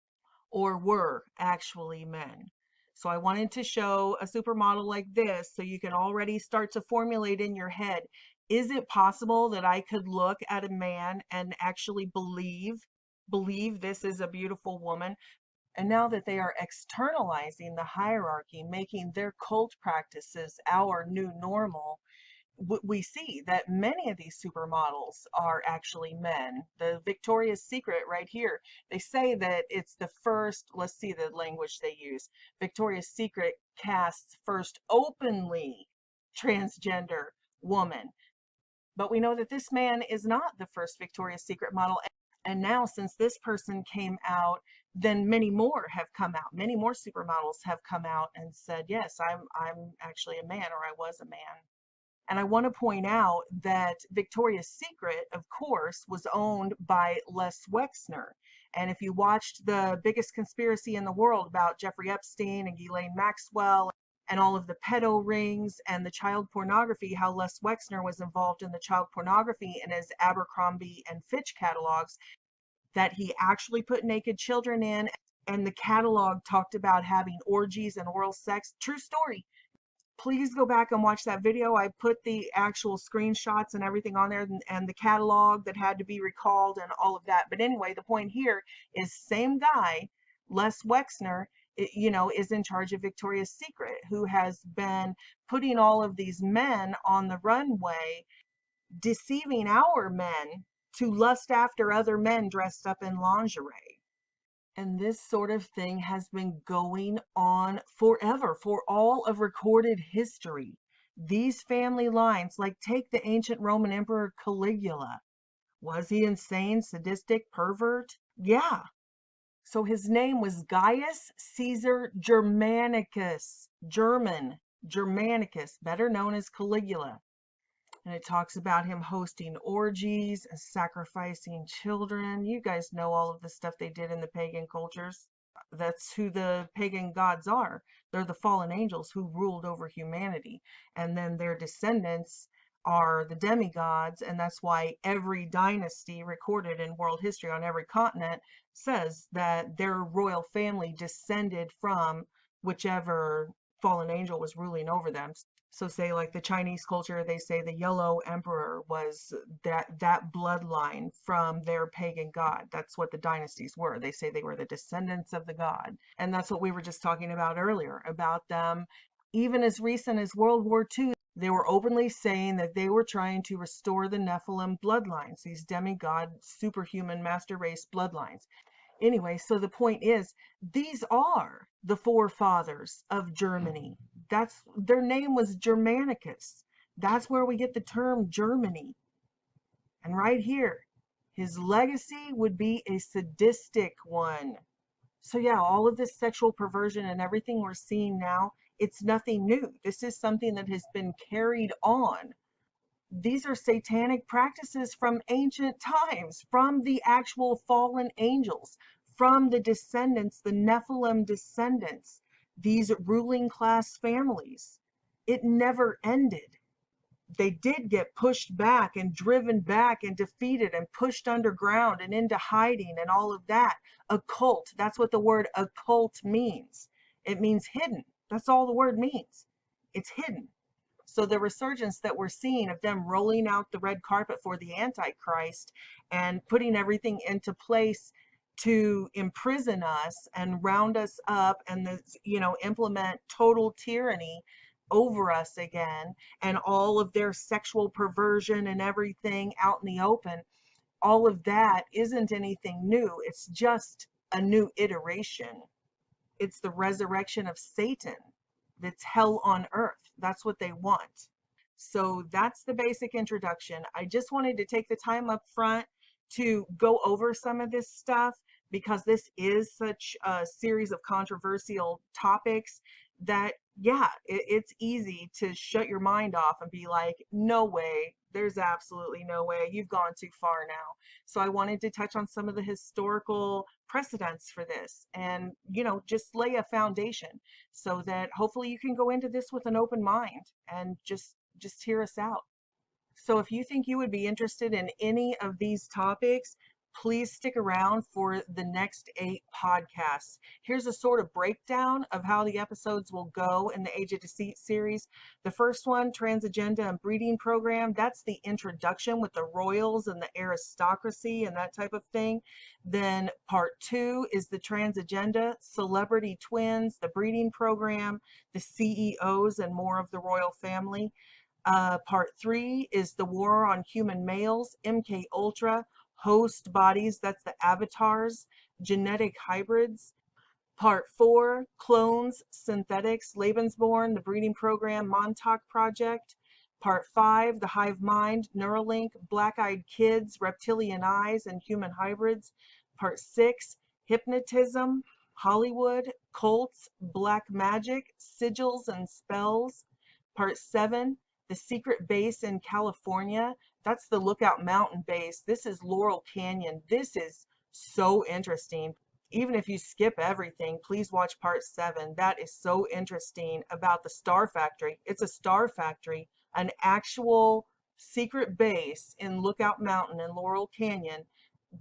or were actually men. So I wanted to show a supermodel like this so you can already start to formulate in your head, is it possible that I could look at a man and actually believe this is a beautiful woman? And now that they are externalizing the hierarchy, making their cult practices our new normal, we see that many of these supermodels are actually men. The Victoria's Secret right here, they say that it's the first, let's see the language they use. Victoria's Secret casts first openly transgender woman. But we know that this man is not the first Victoria's Secret model. And now, since this person came out, then many more have come out. Many more supermodels have come out and said, yes, I'm actually a man, or I was a man. And I want to point out that Victoria's Secret, of course, was owned by Les Wexner. And if you watched The Biggest Conspiracy in the World about Jeffrey Epstein and Ghislaine Maxwell and all of the pedo rings and the child pornography, how Les Wexner was involved in the child pornography in his Abercrombie and Fitch catalogs, that he actually put naked children in, and the catalog talked about having orgies and oral sex. True story. Please go back and watch that video. I put the actual screenshots and everything on there, and the catalog that had to be recalled and all of that. But anyway, the point here is same guy, Les Wexner, is in charge of Victoria's Secret, who has been putting all of these men on the runway, deceiving our men to lust after other men dressed up in lingerie. And this sort of thing has been going on forever, for all of recorded history. These family lines, like take the ancient Roman Emperor Caligula. Was he insane, sadistic, pervert? Yeah. So his name was Gaius Caesar Germanicus, Germanicus, better known as Caligula. And it talks about him hosting orgies and sacrificing children. You guys know all of the stuff they did in the pagan cultures. That's who the pagan gods are. They're the fallen angels who ruled over humanity. And then their descendants are the demigods, and that's why every dynasty recorded in world history on every continent says that their royal family descended from whichever fallen angel was ruling over them. So say like the Chinese culture, they say the yellow emperor was that bloodline from their pagan god. That's what the dynasties were. They say they were the descendants of the god. And that's what we were just talking about earlier, about them even as recent as World War II. They were openly saying that they were trying to restore the Nephilim bloodlines, these demigod, superhuman master race bloodlines. Anyway, so the point is, these are the forefathers of Germany. That's their name was Germanicus. That's where we get the term Germany. And right here, his legacy would be a sadistic one. So yeah, all of this sexual perversion and everything we're seeing now, it's nothing new. This is something that has been carried on. These are satanic practices from ancient times, from the actual fallen angels, from the descendants, the Nephilim descendants, these ruling class families. It never ended. They did get pushed back and driven back and defeated and pushed underground and into hiding and all of that. Occult, that's what the word occult means. It means hidden. That's all the word means. It's hidden. So the resurgence that we're seeing of them rolling out the red carpet for the Antichrist and putting everything into place to imprison us and round us up and implement total tyranny over us again, and all of their sexual perversion and everything out in the open, all of that isn't anything new. It's just a new iteration. It's the resurrection of Satan. That's hell on earth. That's what they want. So that's the basic introduction. I just wanted to take the time up front to go over some of this stuff because this is such a series of controversial topics that, yeah, it's easy to shut your mind off and be like, no way, there's absolutely no way, you've gone too far now. So I wanted to touch on some of the historical precedents for this and, just lay a foundation so that hopefully you can go into this with an open mind and just hear us out. So if you think you would be interested in any of these topics, please stick around for the next 8 podcasts. Here's a sort of breakdown of how the episodes will go in the Age of Deceit series. The first one, Transagenda and Breeding Program, that's the introduction with the royals and the aristocracy and that type of thing. Then part 2 is the Transagenda, Celebrity Twins, the Breeding Program, the CEOs and more of the royal family. Part 3 is the War on Human Males, MK Ultra, host bodies, that's the avatars, genetic hybrids. Part 4, clones, synthetics, Lebensborn, the breeding program, Montauk Project. Part 5, the hive mind, Neuralink, black-eyed kids, reptilian eyes, and human hybrids. Part 6, hypnotism, Hollywood, cults, black magic, sigils and spells. Part 7, the secret base in California. That's the Lookout Mountain base. This is Laurel Canyon. This is so interesting. Even if you skip everything, please watch part 7. That is so interesting about the Star Factory. It's a star factory, an actual secret base in Lookout Mountain in Laurel Canyon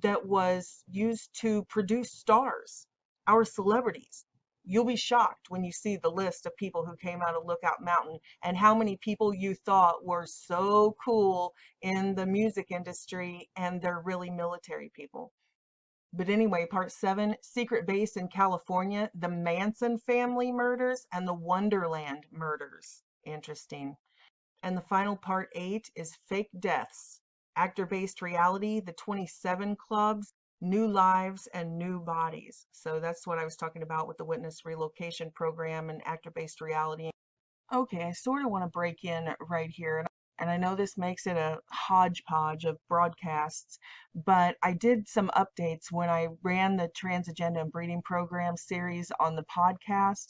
that was used to produce stars, our celebrities. You'll be shocked when you see the list of people who came out of Lookout Mountain and how many people you thought were so cool in the music industry, and they're really military people. But anyway, part 7, secret base in California, the Manson family murders and the Wonderland murders. Interesting. And the final part 8 is fake deaths, actor-based reality, the 27 clubs, new lives and new bodies. So that's what I was talking about with the witness relocation program and actor-based reality. Okay, I sort of want to break in right here, and I know this makes it a hodgepodge of broadcasts, but I did some updates when I ran the Transagenda and Breeding Program series on the podcast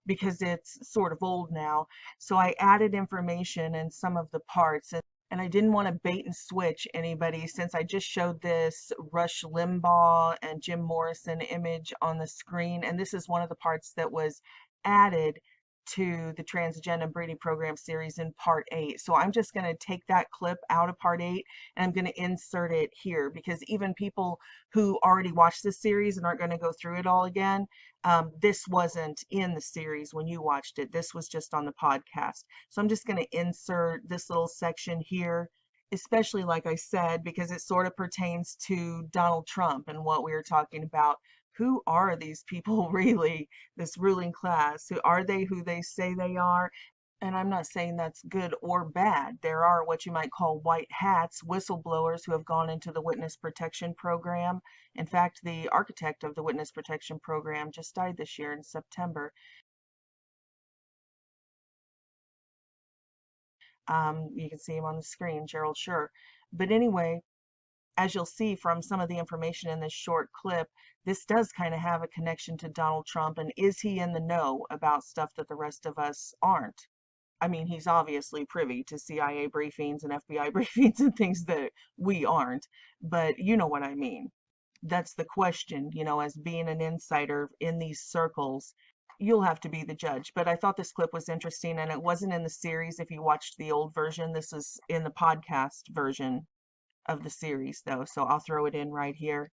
because it's sort of old now. So I added information in some of the parts, and I didn't want to bait and switch anybody since I just showed this Rush Limbaugh and Jim Morrison image on the screen, and this is one of the parts that was added to the Transgender Breeding Program series in part 8. So I'm just going to take that clip out of part 8 and I'm going to insert it here, because even people who already watched this series and aren't going to go through it all again, this wasn't in the series when you watched it. This was just on the podcast. So I'm just going to insert this little section here, especially, like I said, because it sort of pertains to Donald Trump and what we were talking about. Who are these people really, this ruling class? Who are they, who they say they are? And I'm not saying that's good or bad. There are what you might call white hats, whistleblowers who have gone into the witness protection program. In fact, the architect of the witness protection program just died this year in September. You can see him on the screen, Gerald Schur. But anyway, as you'll see from some of the information in this short clip, this does kind of have a connection to Donald Trump. And is he in the know about stuff that the rest of us aren't? I mean, he's obviously privy to CIA briefings and FBI briefings and things that we aren't, but you know what I mean. That's the question, you know, as being an insider in these circles, you'll have to be the judge. But I thought this clip was interesting, and it wasn't in the series if you watched the old version. This is in the podcast version of the series, though, so I'll throw it in right here.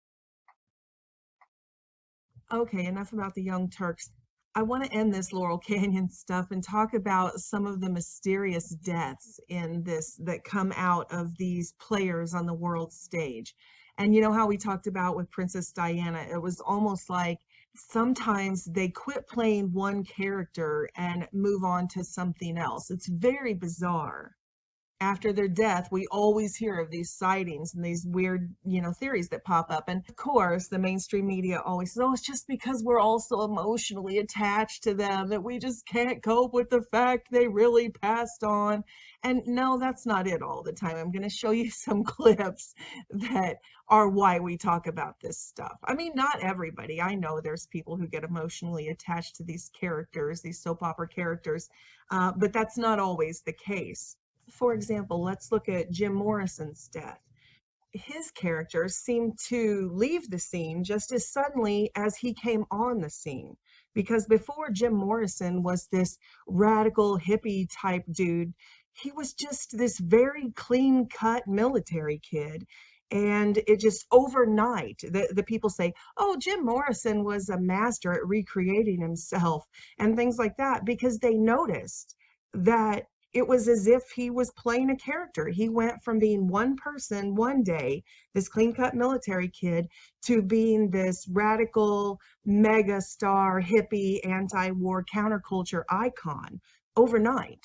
Okay, enough about the Young Turks. I want to end this Laurel Canyon stuff and talk about some of the mysterious deaths in this that come out of these players on the world stage. And you know how we talked about with Princess Diana, it was almost like sometimes they quit playing one character and move on to something else. It's very bizarre. After their death, we always hear of these sightings and these weird, you know, theories that pop up. And of course, the mainstream media always says, oh, it's just because we're all so emotionally attached to them that we just can't cope with the fact they really passed on. And no, that's not it all the time. I'm going to show you some clips that are why we talk about this stuff. I mean, not everybody. I know there's people who get emotionally attached to these characters, these soap opera characters, but that's not always the case. For example, let's look at Jim Morrison's death. His character seemed to leave the scene just as suddenly as he came on the scene. Because before, Jim Morrison was this radical hippie type dude. He was just this very clean cut military kid. And it just overnight, the people say, oh, Jim Morrison was a master at recreating himself and things like that, because they noticed that it was as if he was playing a character. He went from being one person one day, this clean-cut military kid, to being this radical mega star, hippie, anti-war counterculture icon overnight.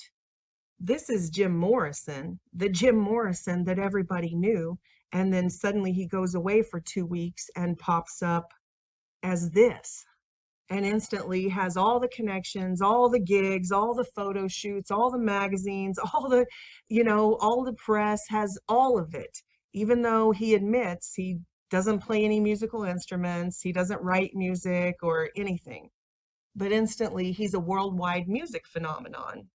This is Jim Morrison, the Jim Morrison that everybody knew, and then suddenly he goes away for 2 weeks and pops up as this. And instantly has all the connections, all the gigs, all the photo shoots, all the magazines, all the, you know, all the press, has all of it. Even though he admits he doesn't play any musical instruments, he doesn't write music or anything. But instantly he's a worldwide music phenomenon.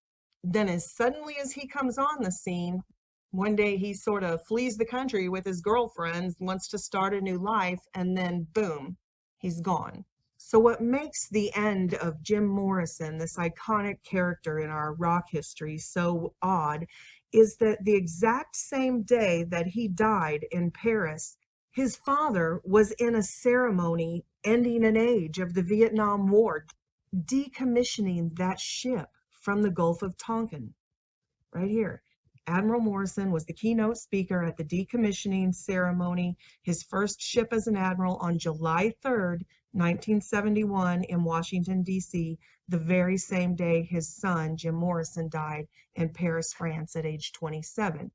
Then as suddenly as he comes on the scene, one day he sort of flees the country with his girlfriend, wants to start a new life, and then boom, he's gone. So what makes the end of Jim Morrison, this iconic character in our rock history, so odd is that the exact same day that he died in Paris, his father was in a ceremony ending an age of the Vietnam War, decommissioning that ship from the Gulf of Tonkin. Right here. Admiral Morrison was the keynote speaker at the decommissioning ceremony, his first ship as an admiral, on July 3rd, 1971 in Washington, D.C., the very same day his son, Jim Morrison, died in Paris, France at age 27.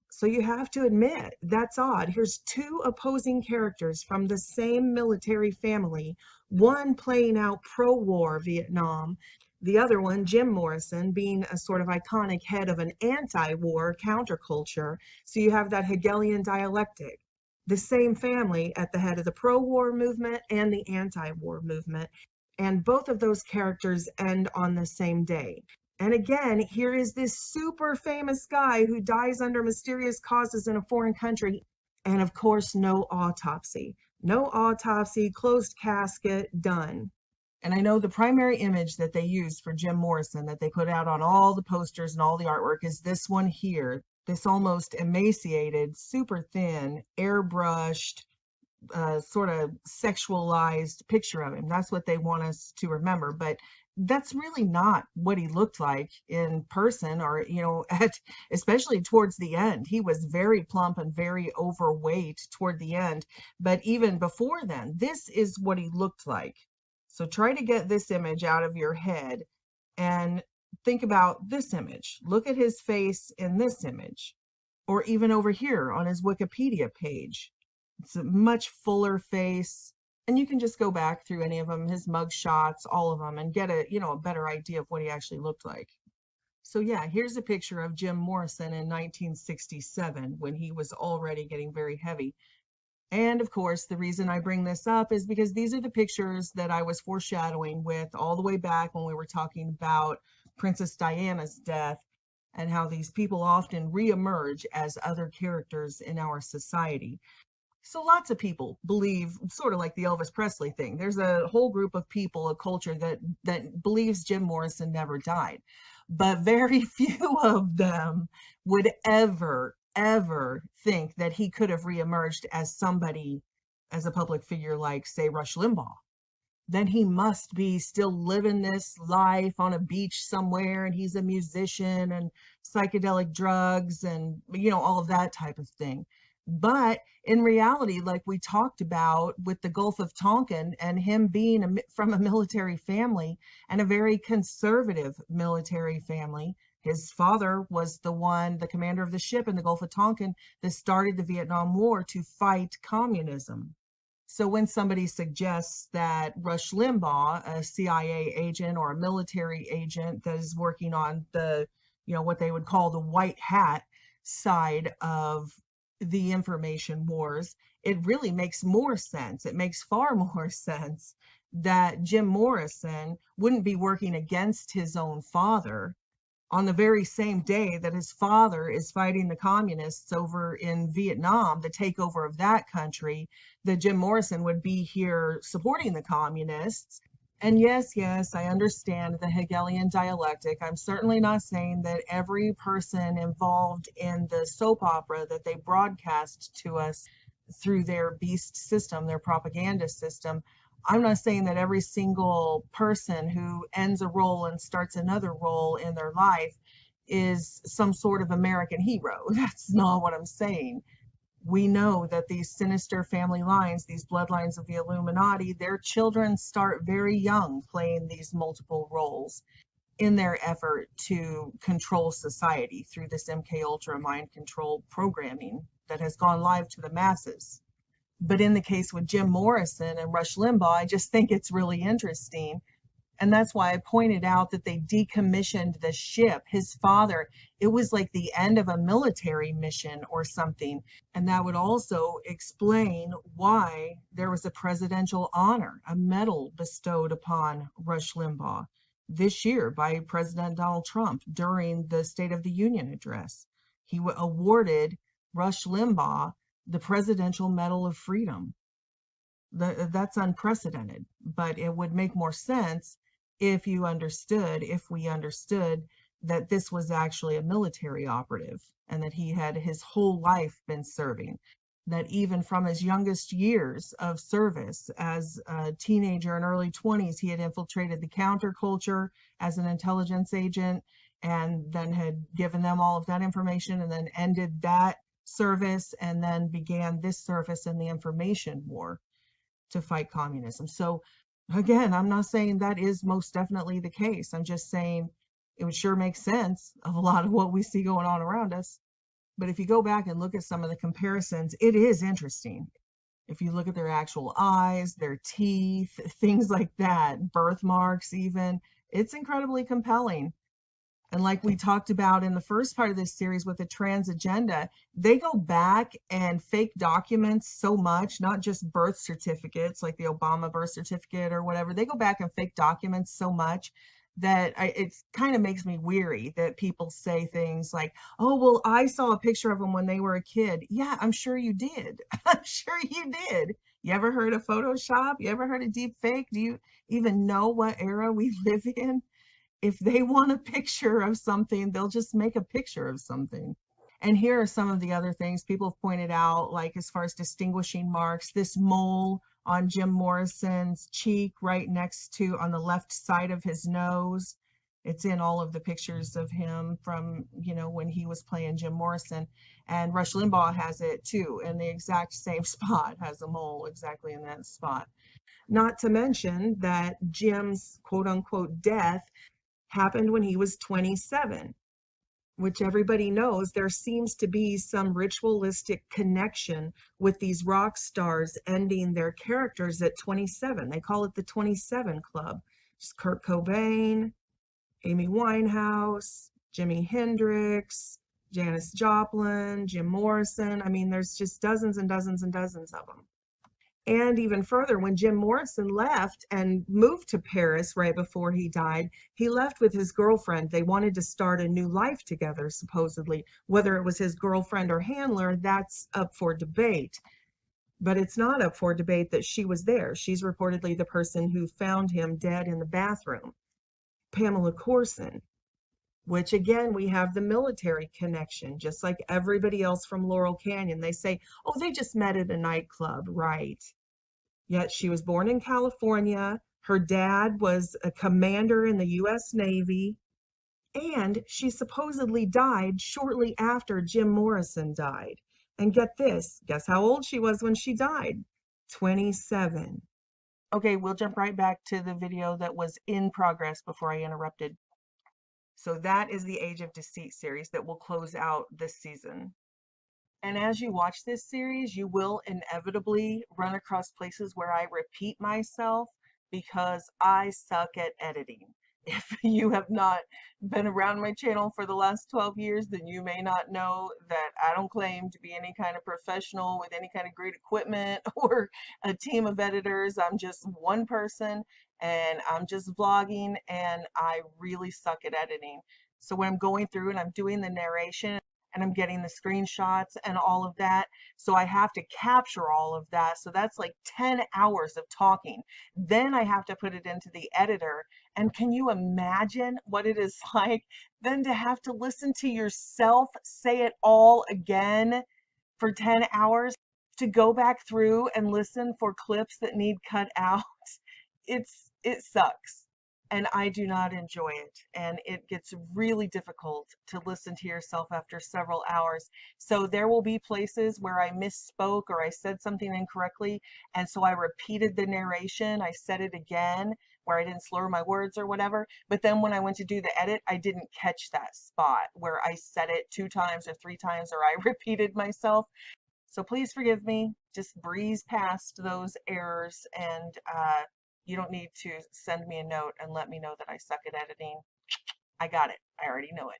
So you have to admit, that's odd. Here's two opposing characters from the same military family, one playing out pro-war Vietnam, the other one, Jim Morrison, being a sort of iconic head of an anti-war counterculture. So you have that Hegelian dialectic. The same family at the head of the pro-war movement and the anti-war movement. And both of those characters end on the same day. And again, here is this super famous guy who dies under mysterious causes in a foreign country. And of course, no autopsy. No autopsy, closed casket, done. And I know the primary image that they used for Jim Morrison that they put out on all the posters and all the artwork is this one here, this almost emaciated, super thin, airbrushed, sort of sexualized picture of him. That's what they want us to remember. But that's really not what he looked like in person, or, especially towards the end. He was very plump and very overweight toward the end. But even before then, this is what he looked like. So try to get this image out of your head and think about this image. Look at his face in this image, or even over here on his Wikipedia page. It's a much fuller face, and you can just go back through any of them, his mug shots, all of them, and get a better idea of what he actually looked like. So yeah, here's a picture of Jim Morrison in 1967 when he was already getting very heavy. And of course, the reason I bring this up is because these are the pictures that I was foreshadowing with all the way back when we were talking about Princess Diana's death and how these people often reemerge as other characters in our society. So lots of people believe, sort of like the Elvis Presley thing. There's a whole group of people, a culture that believes Jim Morrison never died. But very few of them would ever think that he could have reemerged as somebody, as a public figure like, say, Rush Limbaugh. Then he must be still living this life on a beach somewhere, and he's a musician and psychedelic drugs and, all of that type of thing. But in reality, like we talked about with the Gulf of Tonkin and him being from a military family and a very conservative military family, his father was the commander of the ship in the Gulf of Tonkin that started the Vietnam War to fight communism. So when somebody suggests that Rush Limbaugh, a CIA agent or a military agent that is working on the, what they would call the white hat side of the information wars, it really makes more sense. It makes far more sense that Jim Morrison wouldn't be working against his own father on the very same day that his father is fighting the communists over in Vietnam, the takeover of that country, that Jim Morrison would be here supporting the communists. And yes, I understand the Hegelian dialectic. I'm certainly not saying that every person involved in the soap opera that they broadcast to us through their beast system, their propaganda system, I'm not saying that every single person who ends a role and starts another role in their life is some sort of American hero. That's not what I'm saying. We know that these sinister family lines, these bloodlines of the Illuminati, their children start very young playing these multiple roles in their effort to control society through this MK Ultra mind control programming that has gone live to the masses. But in the case with Jim Morrison and Rush Limbaugh, I just think it's really interesting. And that's why I pointed out that they decommissioned the ship. His father, it was like the end of a military mission or something. And that would also explain why there was a presidential honor, a medal bestowed upon Rush Limbaugh this year by President Donald Trump during the State of the Union address. He awarded Rush Limbaugh the Presidential Medal of Freedom. That's unprecedented, but it would make more sense if we understood that this was actually a military operative and that he had his whole life been serving, that even from his youngest years of service as a teenager and early 20s, he had infiltrated the counterculture as an intelligence agent and then had given them all of that information and then ended that service and then began this service in the information war to fight communism. So again, I'm not saying that is most definitely the case. I'm just saying it would sure make sense of a lot of what we see going on around us. But if you go back and look at some of the comparisons, it is interesting. If you look at their actual eyes, their teeth, things like that, birthmarks even, it's incredibly compelling. And like we talked about in the first part of this series with the trans agenda, they go back and fake documents so much, not just birth certificates like the Obama birth certificate or whatever. They go back and fake documents so much that it kind of makes me weary that people say things like, oh, well, I saw a picture of them when they were a kid. Yeah, I'm sure you did. I'm sure you did. You ever heard of Photoshop? You ever heard of deep fake? Do you even know what era we live in? If they want a picture of something, they'll just make a picture of something. And here are some of the other things people have pointed out, like as far as distinguishing marks, this mole on Jim Morrison's cheek right next to on the left side of his nose. It's in all of the pictures of him from, when he was playing Jim Morrison. And Rush Limbaugh has it too, in the exact same spot, has a mole exactly in that spot. Not to mention that Jim's quote unquote death happened when he was 27, which everybody knows there seems to be some ritualistic connection with these rock stars ending their characters at 27. They call it the 27 Club. Just Kurt Cobain, Amy Winehouse, Jimi Hendrix, Janis Joplin, Jim Morrison. I mean, there's just dozens and dozens and dozens of them. And even further, when Jim Morrison left and moved to Paris right before he died, he left with his girlfriend. They wanted to start a new life together, supposedly. Whether it was his girlfriend or handler, that's up for debate. But it's not up for debate that she was there. She's reportedly the person who found him dead in the bathroom. Pamela Corson, which again, we have the military connection, just like everybody else from Laurel Canyon. They say, oh, they just met at a nightclub, right? Yet she was born in California. Her dad was a commander in the U.S. Navy, and she supposedly died shortly after Jim Morrison died. And get this, guess how old she was when she died? 27. Okay, we'll jump right back to the video that was in progress before I interrupted. So that is the Age of Deceit series that will close out this season. And as you watch this series, you will inevitably run across places where I repeat myself because I suck at editing. If you have not been around my channel for the last 12 years, then you may not know that I don't claim to be any kind of professional with any kind of great equipment or a team of editors. I'm just one person and I'm just vlogging, and I really suck at editing. So when I'm going through and I'm doing the narration, and I'm getting the screenshots and all of that. So I have to capture all of that. So that's like 10 hours of talking. Then I have to put it into the editor. And can you imagine what it is like then to have to listen to yourself say it all again for 10 hours, to go back through and listen for clips that need cut out? It sucks. And I do not enjoy it. And it gets really difficult to listen to yourself after several hours. So there will be places where I misspoke or I said something incorrectly. And so I repeated the narration. I said it again where I didn't slur my words or whatever. But then when I went to do the edit, I didn't catch that spot where I said it 2 times or 3 times or I repeated myself. So please forgive me. Just breeze past those errors, and you don't need to send me a note and let me know that I suck at editing. I got it. I already know it.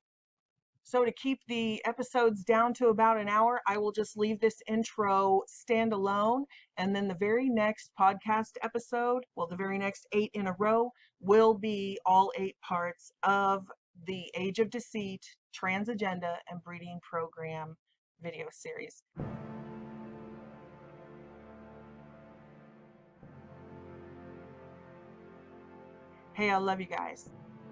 So to keep the episodes down to about an hour, I will just leave this intro standalone. And then the very next podcast episode, well, the very next 8 in a row, will be all 8 parts of the Age of Deceit, Trans Agenda, and Breeding Program video series. Hey, I love you guys.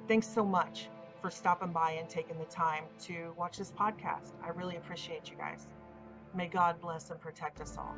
Thanks so much for stopping by and taking the time to watch this podcast. I really appreciate you guys. May God bless and protect us all.